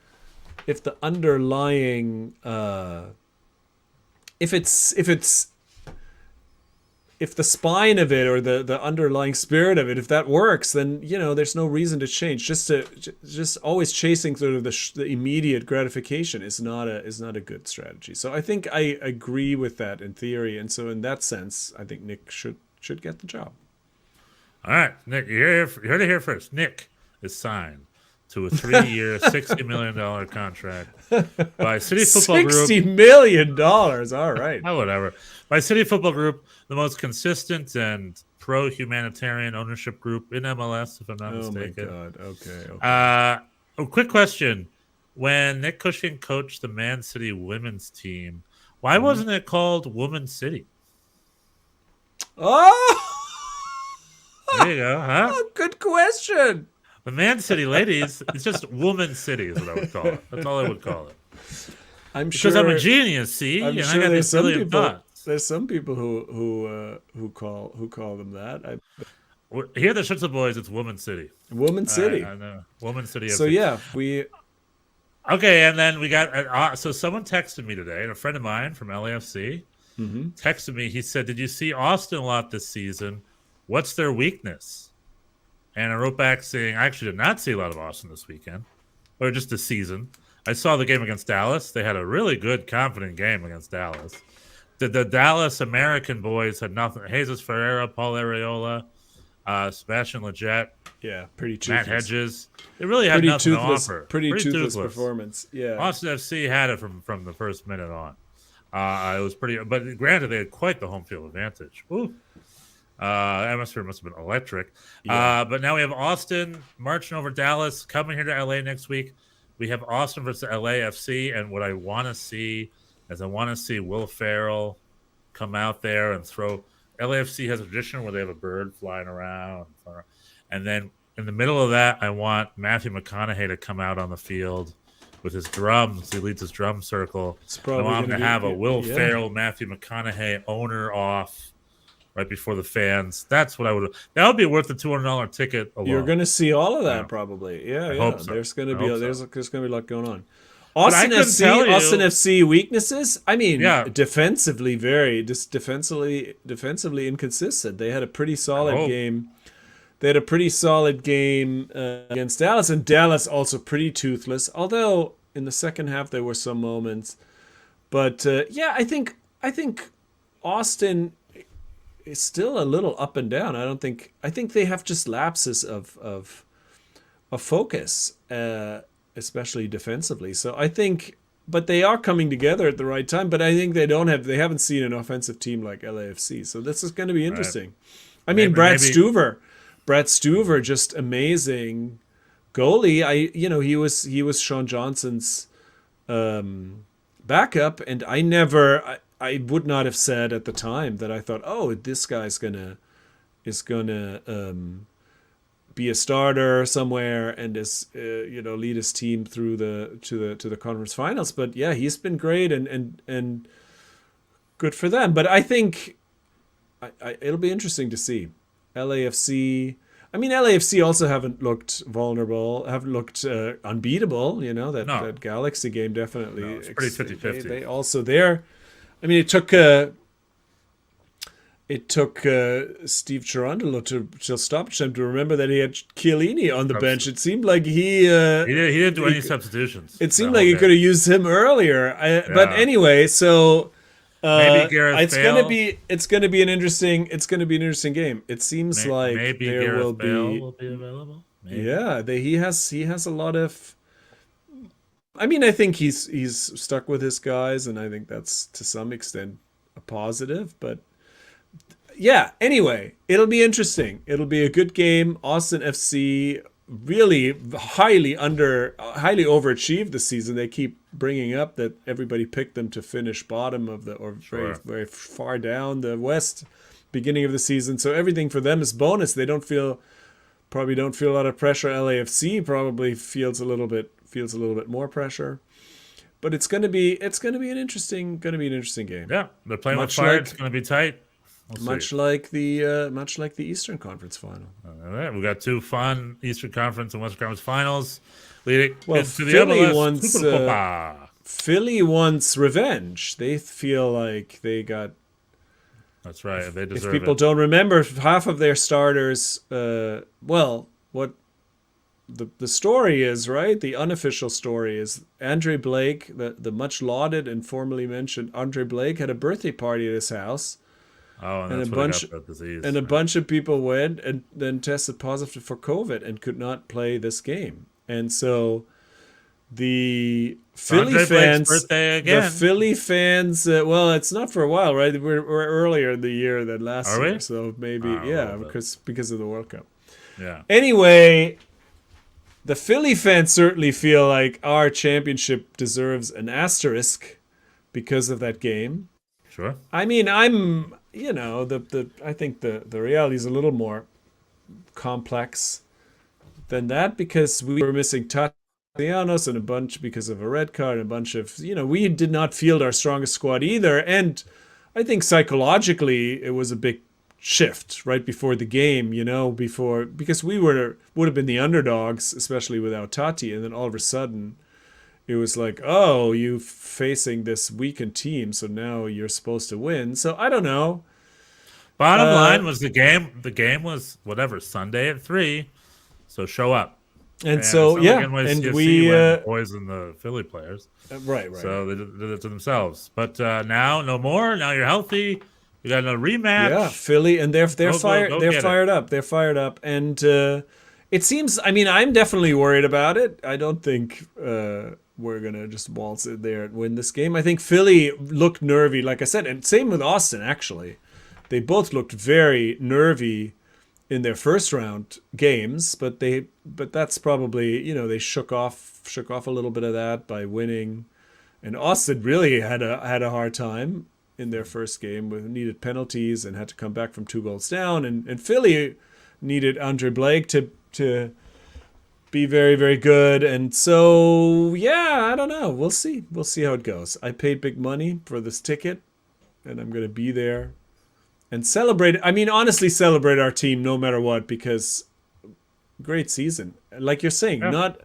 if the spine of it or the underlying spirit of it, if that works, then there's no reason to change. Just always chasing sort of the immediate gratification is not a good strategy. So I think I agree with that in theory, and so in that sense, I think Nick should get the job. All right, Nick, you heard it here first. Nick is signed to a 3-year, $60 million contract by City Football Group. $60 million. All right. Oh, whatever. By City Football Group, the most consistent and pro-humanitarian ownership group in MLS, if I'm not mistaken. Oh, my God. Okay. A quick question. When Nick Cushing coached the Man City women's team, why wasn't it called Woman City? Oh! There you go, huh? Good question. The Man City ladies, it's just Woman City is what I would call it. That's all I would call it. Because I'm a genius, see? I'm and sure I got there's these brilliant thoughts. There's some people who call them that. Here, the Schnitzel boys, it's Woman City. Woman City. I know. Woman City. So yeah, Okay, and then we got. So someone texted me today, and a friend of mine from LAFC texted me. He said, "Did you see Austin a lot this season? What's their weakness?" And I wrote back saying, "I actually did not see a lot of Austin this weekend, or just this season. I saw the game against Dallas. They had a really good, confident game against Dallas. The Dallas American boys had nothing. Jesus Ferreira, Paul Areola, Sebastian Lletget, pretty toothless. Matt Hedges. They really had nothing to offer. Pretty toothless performance. Yeah, Austin FC had it from the first minute on. It was pretty, but granted, they had quite the home field advantage. Ooh. Atmosphere must have been electric. Yeah. But now we have Austin marching over Dallas, coming here to LA next week. We have Austin versus LAFC, and what I want to see is I want to see Will Ferrell come out there and throw. LAFC has a tradition where they have a bird flying around, and then in the middle of that, I want Matthew McConaughey to come out on the field with his drums. He leads his drum circle. I want him to have a Will Ferrell, Matthew McConaughey owner off right before the fans. That's what I would. That would be worth the $200 ticket alone. You're going to see all of that probably. Yeah, hope so. There's going to be there's going to be a lot going on. Austin FC weaknesses. I mean, defensively defensively inconsistent. They had a pretty solid game. They had a pretty solid game against Dallas, and Dallas also pretty toothless. Although in the second half there were some moments, but I think Austin is still a little up and down. I think they have just lapses of focus, especially defensively. So I think, but they are coming together at the right time. But I think they haven't seen an offensive team like LAFC. So this is going to be interesting. Right. I mean, Brad Stuver, just amazing goalie. He was Sean Johnson's backup, and I I would not have said at the time that I thought, oh, this guy's is gonna be a starter somewhere and is lead his team through to the conference finals. But yeah, he's been great and good for them. But I think it'll be interesting to see LAFC. I mean, LAFC also haven't looked vulnerable, haven't looked unbeatable. That Galaxy game definitely. No, it's pretty 50-50. They also there. I mean, it took Steve Cherundolo to stop him to remember that he had Chiellini on the bench. It seemed like he didn't do any substitutions. It seemed like he could have used him earlier. But anyway, so maybe Gareth it's gonna be an interesting game. It seems like maybe there Gareth will Bale be available. Maybe. Yeah, he has a lot of. I mean, I think he's stuck with his guys, and I think that's to some extent a positive. But yeah, anyway, it'll be interesting. It'll be a good game. Austin FC really highly overachieved this season. They keep bringing up that everybody picked them to finish bottom of very, very far down the West beginning of the season. So everything for them is bonus. They probably don't feel a lot of pressure. LAFC probably feels a little bit more pressure. But it's going to be an interesting game. Yeah, they're playing with fire. It's going to be tight. Much like the Eastern Conference final. All right, we got two fun Eastern Conference and Western Conference finals leading to the Philly wants revenge. They feel like they got. That's right. They deserve it. If people don't remember, half of their starters. What the story is, right? The unofficial story is Andre Blake, the much lauded and formerly mentioned Andre Blake, had a birthday party at his house. Oh, and a bunch of people went and then tested positive for COVID and could not play this game. And so the Philly fans, it's not for a while, right? We're earlier in the year than last year, so maybe because of the World Cup. Yeah. Anyway, the Philly fans certainly feel like our championship deserves an asterisk because of that game. Sure. I mean, I think the reality is a little more complex than that because we were missing Tatianos and a bunch because of a red card and a bunch of, we did not field our strongest squad either. And I think psychologically it was a big shift right before the game, because we would have been the underdogs, especially without Tati. And then all of a sudden it was like, oh, you facing this weakened team, so now you're supposed to win. So I don't know. Bottom line was the game. The game was Sunday at 3. So show up. And so and we poisoned the Philly players. Right. So they did it to themselves. But now no more. Now you're healthy. You got a rematch. Yeah, Philly, and they're fired. They're fired up. They're fired up, and it seems. I mean, I'm definitely worried about it. I don't think we're gonna just waltz in there and win this game. I think Philly looked nervy, like I said, and same with Austin. Actually, they both looked very nervy in their first round games, but that's probably they shook off a little bit of that by winning, and Austin really had a hard time in their first game with needed penalties and had to come back from 2 goals down, and Philly needed Andre Blake to be very, very good. And so, I don't know. We'll see how it goes. I paid big money for this ticket, and I'm going to be there and celebrate. I mean, honestly, celebrate our team no matter what, because great season. Like you're saying, not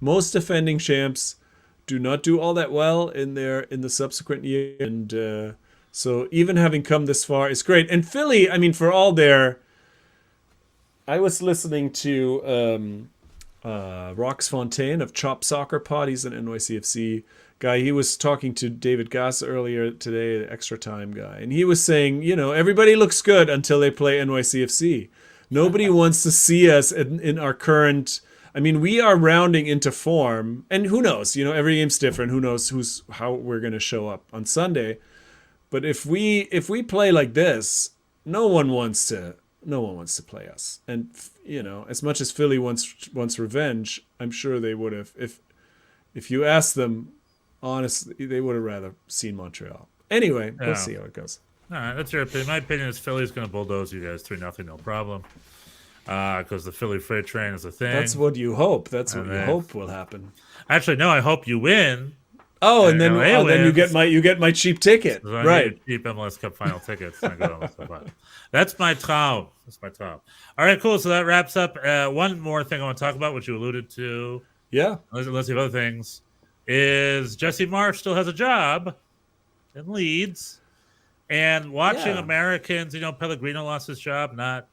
most defending champs do not do all that well in the subsequent year. And so even having come this far is great. And Philly, I mean, for all their... I was listening to Rox Fontaine of Chop Soccer Pod. He's an NYCFC guy. He was talking to David Gass earlier today, the Extra Time guy. And he was saying, everybody looks good until they play NYCFC. Nobody wants to see us in our current... I mean, we are rounding into form. And who knows? Every game's different. Who knows how we're going to show up on Sunday. But if we play like this, no one wants to play us. And as much as Philly wants revenge, I'm sure they would have. If you ask them honestly, they would have rather seen Montreal. anyway, we'll see how it goes. All right, that's your opinion. My opinion is Philly's going to bulldoze you guys 3-0, no problem. Because the Philly freight train is a thing. That's what you hope. That's what you hope will happen. Actually, no. I hope you win. Oh, and then you get my cheap ticket, so right? Cheap MLS Cup final tickets. That's my traum. That's my traum. All right, cool. So that wraps up. One more thing I want to talk about, which you alluded to. Yeah. Let's see other things. Is Jesse Marsch still has a job in Leeds? And watching Americans, Pellegrino lost his job not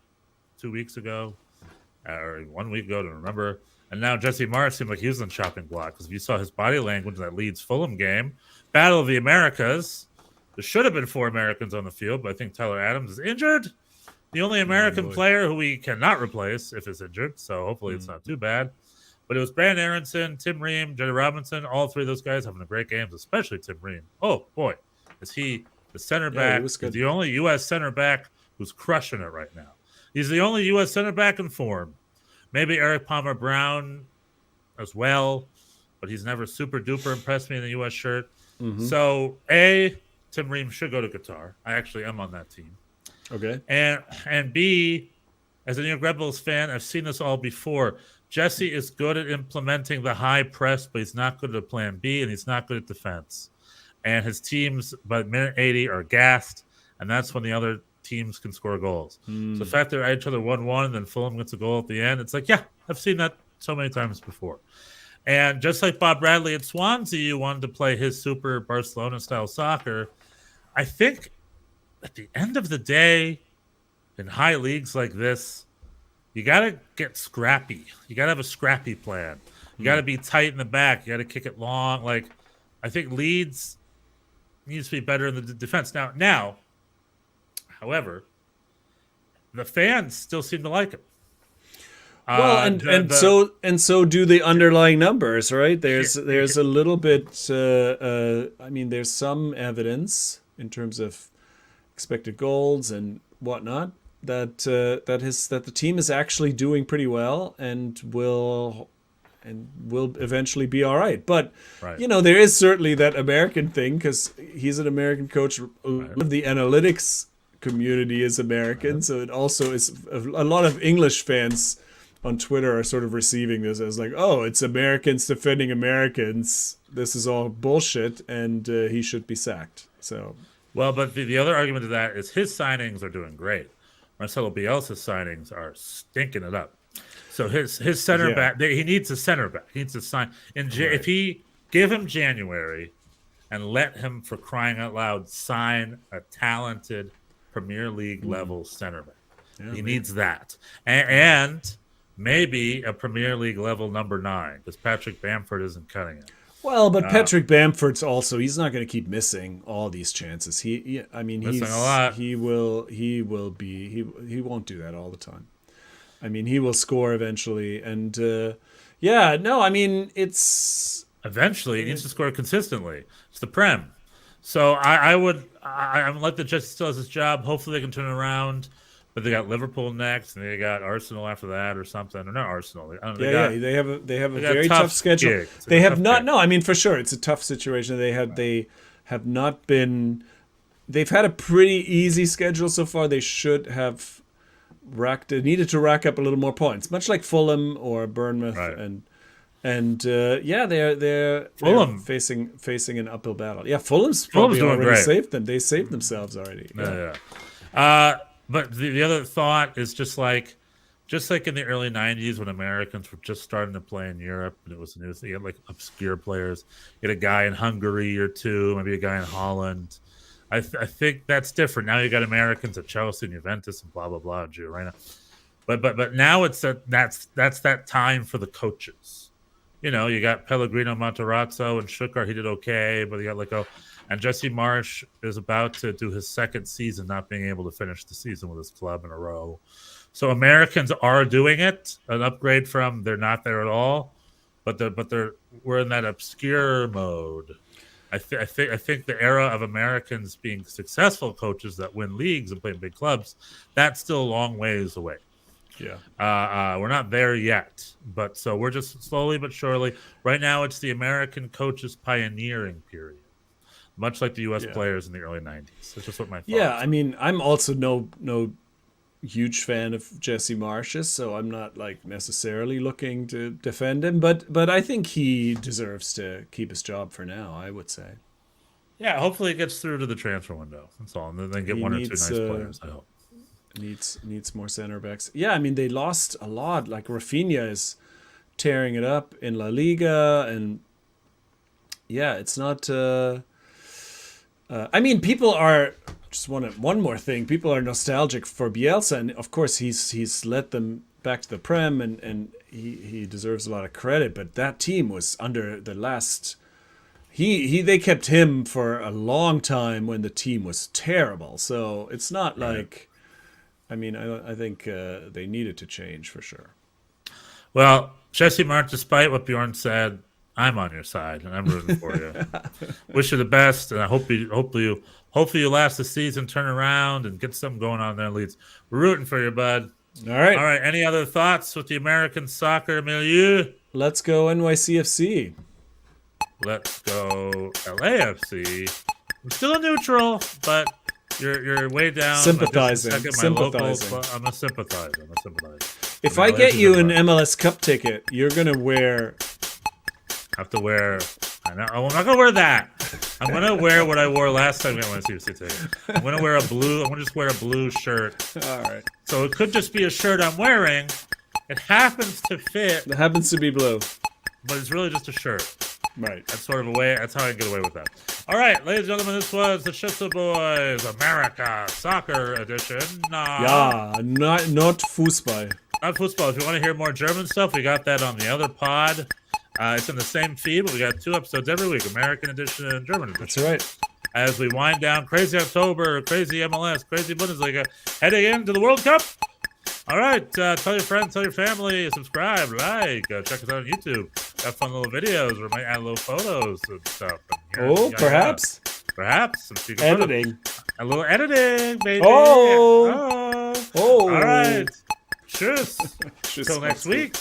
2 weeks ago or 1 week ago, to remember. And now Jesse Marsch seemed like he was on chopping block because if you saw his body language in that Leeds Fulham game, Battle of the Americas, there should have been 4 Americans on the field, but I think Tyler Adams is injured. The only American player who we cannot replace if he's injured, so hopefully it's not too bad. But it was Brandon Aronson, Tim Ream, Jerry Robinson, all 3 of those guys having a great games, especially Tim Ream. Oh, boy, is he the center back? He's the only U.S. center back who's crushing it right now. He's the only U.S. center back in form. Maybe Eric Palmer-Brown as well, but he's never super duper impressed me in the U.S. shirt. Mm-hmm. So, Tim Ream should go to Qatar. I actually am on that team. Okay. And B, as a New York Red Bulls fan, I've seen this all before. Jesse is good at implementing the high press, but he's not good at plan B, and he's not good at defense. And his teams, by minute 80, are gassed, and that's when the other teams can score goals. So the fact they're at each other 1-1, then Fulham gets a goal at the end, it's like, yeah, I've seen that so many times before. And just like Bob Bradley at Swansea wanted to play his super Barcelona-style soccer, I think at the end of the day, in high leagues like this, you got to get scrappy. You got to have a scrappy plan. You got to be tight in the back. You got to kick it long. Like, I think Leeds needs to be better in the defense. Now, however, the fans still seem to like him. Well, so do the underlying numbers, right? There's a little bit. There's some evidence in terms of expected goals and whatnot that the team is actually doing pretty well and will eventually be all right. But there is certainly that American thing because he's an American coach. Right. The analytics community is American, so it also is a lot of English fans on Twitter are sort of receiving this as like, oh, it's Americans defending Americans. This is all bullshit, and he should be sacked. So, well, but the other argument to that is his signings are doing great. Marcelo Bielsa's signings are stinking it up. So his center back, he needs a center back. He needs to sign. If he give him January and let him, for crying out loud, sign a talented Premier League level center back. Yeah, he needs that. And maybe a Premier League level number 9 because Patrick Bamford isn't cutting it. Well, but Patrick Bamford's also, he's not going to keep missing all these chances. He's missing a lot. He won't do that all the time. I mean, he will score eventually. And it's eventually he needs to score consistently. It's the Prem. So I'm like that Jesse still has his job. Hopefully they can turn it around. But they got Liverpool next, and they got Arsenal after that, or something. Or not Arsenal. They have a very tough schedule. They have not. No, I mean for sure, it's a tough situation. They have not been. They've had a pretty easy schedule so far. They should have needed to rack up a little more points, much like Fulham or Bournemouth, they're Fulham facing an uphill battle. Yeah, Fulham's probably already saved them. They saved themselves already. Yeah. But the other thought is just like in the early 90s when Americans were just starting to play in Europe and it was a new thing. You had like obscure players. You had a guy in Hungary or two, maybe a guy in Holland. I think that's different. Now you got Americans at Chelsea and Juventus and blah, blah, blah, and Girona. But now that's that time for the coaches. You got Pellegrino Matarazzo and Stuttgart. He did okay, but he got let go. And Jesse Marsch is about to do his second season not being able to finish the season with his club in a row. So Americans are doing it, an upgrade from they're not there at all, but we're in that obscure mode. I think the era of Americans being successful coaches that win leagues and play in big clubs, that's still a long ways away. Yeah. We're not there yet, but so we're just slowly but surely. Right now it's the American coaches pioneering period. much like the U.S. players in the early 90s. That's just what my thoughts Yeah, I mean, I'm also no huge fan of Jesse Marsh's, so I'm not like necessarily looking to defend him, but I think he deserves to keep his job for now, I would say. Yeah, hopefully it gets through to the transfer window. That's all. And then get one or two nice players, I hope. Needs more center backs. Yeah, I mean, they lost a lot. Like, Rafinha is tearing it up in La Liga, and yeah, it's not... I mean, people are... Just one more thing. People are nostalgic for Bielsa, and of course he's led them back to the Prem, and he deserves a lot of credit, but that team was under the last... They kept him for a long time when the team was terrible. So it's not like, I mean, I think they needed to change for sure. Well, Jesse March, despite what Bjorn said, I'm on your side and I'm rooting for you. Wish you the best, and I hopefully you last the season, turn around, and get something going on there in Leeds. We're rooting for you, bud. All right. Any other thoughts with the American soccer milieu? Let's go NYCFC. Let's go LAFC. I'm still a neutral, but you're way down. Sympathizing. I'm a sympathizer. If I get you an MLS Cup ticket, you're gonna wear. Have to wear. I'm not gonna wear that. I'm gonna wear what I wore last time I went to CFC ticket. I'm gonna wear a blue. I'm gonna just wear a blue shirt. All right. So it could just be a shirt I'm wearing. It happens to fit. It happens to be blue, but it's really just a shirt. Right. That's sort of a way. That's how I get away with that. All right, ladies and gentlemen, this was the Schnitzel Boys America Soccer Edition. Yeah, not Fußball. Not football. If you want to hear more German stuff, we got that on the other pod. It's in the same feed, but we got 2 episodes every week, American edition and German edition. That's right. As we wind down crazy October, crazy MLS, crazy Bundesliga, heading into the World Cup. All right, tell your friends, tell your family, subscribe, like, check us out on YouTube. Got fun little videos where we might add little photos and stuff. And perhaps. Perhaps. Editing. A little editing, baby. Oh. All right. Cheers. Cheers. Till next week.